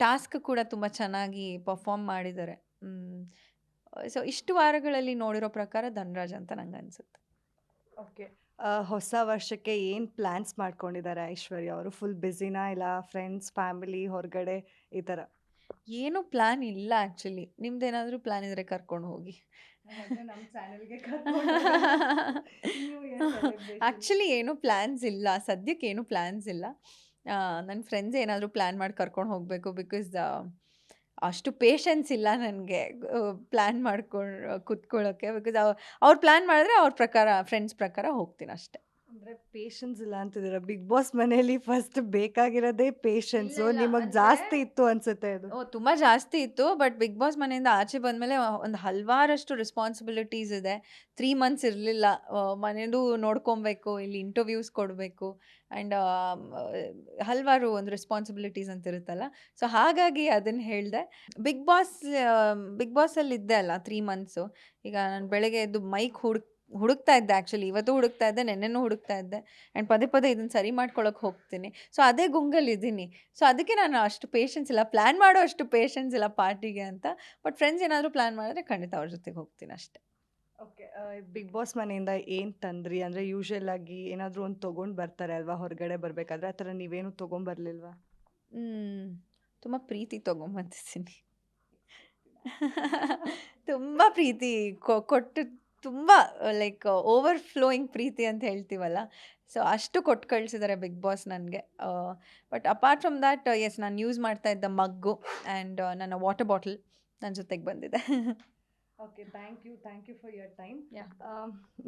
ಟಾಸ್ಕ್ ಕೂಡ ತುಂಬ ಚೆನ್ನಾಗಿ ಪರ್ಫಾರ್ಮ್ ಮಾಡಿದ್ದಾರೆ. ಸೊ ಇಷ್ಟು ವಾರಗಳಲ್ಲಿ ನೋಡಿರೋ ಪ್ರಕಾರ ಧನ್ರಾಜ್ ಅಂತ ನಂಗೆ ಅನಿಸುತ್ತೆ. ಓಕೆ, ಹೊಸ ವರ್ಷಕ್ಕೆ ಏನು ಪ್ಲ್ಯಾನ್ಸ್ ಮಾಡ್ಕೊಂಡಿದ್ದಾರೆ ಐಶ್ವರ್ಯ ಅವರು? ಫುಲ್ ಬ್ಯುಸಿನಾ ಇಲ್ಲ ಫ್ರೆಂಡ್ಸ್, ಫ್ಯಾಮಿಲಿ, ಹೊರಗಡೆ ಈ ಥರ? ಏನೂ ಪ್ಲ್ಯಾನ್ ಇಲ್ಲ ಆ್ಯಕ್ಚುಲಿ. ನಿಮ್ದೇನಾದರೂ ಪ್ಲ್ಯಾನ್ ಇದ್ದರೆ ಕರ್ಕೊಂಡು ಹೋಗಿ. ನಮ್ಮ ಚಾನೆಲ್ಗೆ ಆ್ಯಕ್ಚುಲಿ ಏನೂ ಪ್ಲ್ಯಾನ್ಸ್ ಇಲ್ಲ, ಸದ್ಯಕ್ಕೆ ಏನೂ ಪ್ಲ್ಯಾನ್ಸ್ ಇಲ್ಲ. ನನ್ನ ಫ್ರೆಂಡ್ಸ್ ಏನಾದರೂ ಪ್ಲ್ಯಾನ್ ಮಾಡಿ ಕರ್ಕೊಂಡು ಹೋಗಬೇಕು. ಬಿಕಾಸ್ ಅಷ್ಟು ಪೇಷನ್ಸ್ ಇಲ್ಲ ನನಗೆ ಪ್ಲ್ಯಾನ್ ಮಾಡ್ಕೊಂಡು ಕೂತ್ಕೊಳ್ಳೋಕ್ಕೆ. ಬಿಕಾಸ್ ಅವ್ರು ಪ್ಲ್ಯಾನ್ ಮಾಡಿದ್ರೆ ಅವ್ರ ಪ್ರಕಾರ, ಫ್ರೆಂಡ್ಸ್ ಪ್ರಕಾರ ಹೋಗ್ತೀನಿ ಅಷ್ಟೆ. ಅಂದರೆ ಪೇಷನ್ಸ್ ಇಲ್ಲ ಅಂತಿದ್ದೀರ. ಬಿಗ್ ಬಾಸ್ ಮನೆಯಲ್ಲಿ ಫಸ್ಟ್ ಬೇಕಾಗಿರೋದೇ ಪೇಷನ್ಸು. ಇಲ್ಲ, ನಿಮಗೆ ಅಂದ್ರೆ- ಜಾಸ್ತಿ ಇತ್ತು ಅನ್ಸುತ್ತೆ ಅದು. ತುಂಬ ಜಾಸ್ತಿ ಇತ್ತು. ಬಟ್ ಬಿಗ್ ಬಾಸ್ ಮನೆಯಿಂದ ಆಚೆ ಬಂದಮೇಲೆ ಒಂದು ಹಲವಾರಷ್ಟು ರೆಸ್ಪಾನ್ಸಿಬಿಲಿಟೀಸ್ ಇದೆ. 3 ಮಂತ್ಸ್ ಇರಲಿಲ್ಲ. ಮನೆಯದು ನೋಡ್ಕೊಬೇಕು, ಇಲ್ಲಿ ಇಂಟರ್ವ್ಯೂಸ್ ಕೊಡಬೇಕು, ಆ್ಯಂಡ್ ಹಲವಾರು ಒಂದು ರೆಸ್ಪಾನ್ಸಿಬಿಲಿಟೀಸ್ ಅಂತ ಇರುತ್ತಲ್ಲ. ಸೊ ಹಾಗಾಗಿ ಅದನ್ನು ಹೇಳಿದೆ. ಬಿಗ್ ಬಾಸಲ್ಲಿ ಇದ್ದೆ ಅಲ್ಲ 3 ಮಂತ್ಸು. ಈಗ ನಾನು ಬೆಳಗ್ಗೆ ಎದ್ದು ಮೈಕ್ ಹುಡುಕ್ತಾ ಇದ್ದೆ. ಆ್ಯಕ್ಚುಲಿ ಇವತ್ತು ಹುಡುಕ್ತಾ ಇದ್ದೆ, ನೆನ್ನೆನೂ ಹುಡುಕ್ತಾ ಇದ್ದೆ. ಆ್ಯಂಡ್ ಪದೇ ಪದೇ ಇದನ್ನು ಸರಿ ಮಾಡ್ಕೊಳಕ್ಕೆ ಹೋಗ್ತೀನಿ. ಸೊ ಅದೇ ಗುಂಗಲ್ಲಿದ್ದೀನಿ. ಸೊ ಅದಕ್ಕೆ ನಾನು ಅಷ್ಟು ಪೇಷನ್ಸ್ ಇಲ್ಲ, ಪ್ಲ್ಯಾನ್ ಮಾಡೋ ಅಷ್ಟು ಪೇಷನ್ಸ್ ಇಲ್ಲ ಪಾರ್ಟಿಗೆ ಅಂತ. ಬಟ್ ಫ್ರೆಂಡ್ಸ್ ಏನಾದರೂ ಪ್ಲ್ಯಾನ್ ಮಾಡಿದ್ರೆ ಖಂಡಿತ ಅವ್ರ ಜೊತೆಗೆ ಹೋಗ್ತೀನಿ ಅಷ್ಟೆ. ಓಕೆ, ಬಿಗ್ ಬಾಸ್ ಮನೆಯಿಂದ ಏನು ತಂದ್ರಿ? ಅಂದರೆ ಯೂಶ್ವಲ್ ಆಗಿ ಏನಾದರೂ ಒಂದು ತೊಗೊಂಡು ಬರ್ತಾರೆ ಅಲ್ವಾ ಹೊರಗಡೆ ಬರಬೇಕಾದ್ರೆ, ಆ ಥರ ನೀವೇನು ತೊಗೊಂಬರ್ಲಿಲ್ವಾ? ತುಂಬ ಪ್ರೀತಿ ತೊಗೊಂಬಂದಿದ್ದೀನಿ. ತುಂಬ ಪ್ರೀತಿ ಕೊಟ್ಟು, ತುಂಬ ಲೈಕ್ ಓವರ್ಫ್ಲೋಯಿಂಗ್ ಪ್ರೀತಿ ಅಂತ ಹೇಳ್ತೀವಲ್ಲ. ಸೊ ಅಷ್ಟು ಕೊಟ್ಟು ಕಳಿಸಿದ್ದಾರೆ ಬಿಗ್ ಬಾಸ್ ನನಗೆ. ಬಟ್ ಅಪಾರ್ಟ್ ಫ್ರಮ್ ದ್ಯಾಟ್, ನಾನು ಯೂಸ್ ಮಾಡ್ತಾ ಇದ್ದ ಮಗ್ಗು ಆ್ಯಂಡ್ ನನ್ನ ವಾಟರ್ ಬಾಟಲ್ ನನ್ನ ಜೊತೆಗೆ ಬಂದಿದೆ. Okay, thank you for your time.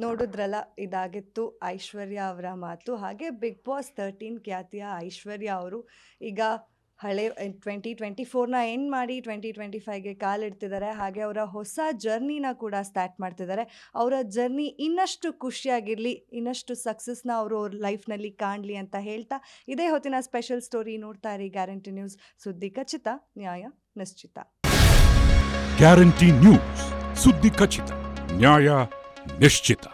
ನೋಡಿದ್ರಲ್ಲ, ಇದಾಗಿತ್ತು ಐಶ್ವರ್ಯ ಅವರ ಮಾತು. ಹಾಗೆ ಬಿಗ್ ಬಾಸ್ 13 ಖ್ಯಾತಿಯ ಐಶ್ವರ್ಯ ಅವರು ಈಗ ಹಳೆ 2024ನ ಎಂಡ್ ಮಾಡಿ 2025ಗೆ ಕಾಲಿಡ್ತಿದ್ದಾರೆ. ಹಾಗೆ ಅವರ ಹೊಸ ಜರ್ನಿನ ಕೂಡ ಸ್ಟಾರ್ಟ್ ಮಾಡ್ತಿದ್ದಾರೆ. ಅವರ ಜರ್ನಿ ಇನ್ನಷ್ಟು ಖುಷಿಯಾಗಿರಲಿ, ಇನ್ನಷ್ಟು ಸಕ್ಸಸ್ನ ಅವರು ಅವ್ರ ಲೈಫ್ನಲ್ಲಿ ಕಾಣಲಿ ಅಂತ ಹೇಳ್ತಾ, ಇದೇ ಹೊತ್ತಿನ ಸ್ಪೆಷಲ್ ಸ್ಟೋರಿ ನೋಡ್ತಾ ಇರಿ ಗ್ಯಾರಂಟಿ ನ್ಯೂಸ್. ಸುದ್ದಿ ಖಚಿತ, ನ್ಯಾಯ ನಿಶ್ಚಿತ. ಗ್ಯಾರಂಟಿ ನ್ಯೂಸ್, ಸುದ್ದಿ ಖಚಿತ, ನ್ಯಾಯ ನಿಶ್ಚಿತ.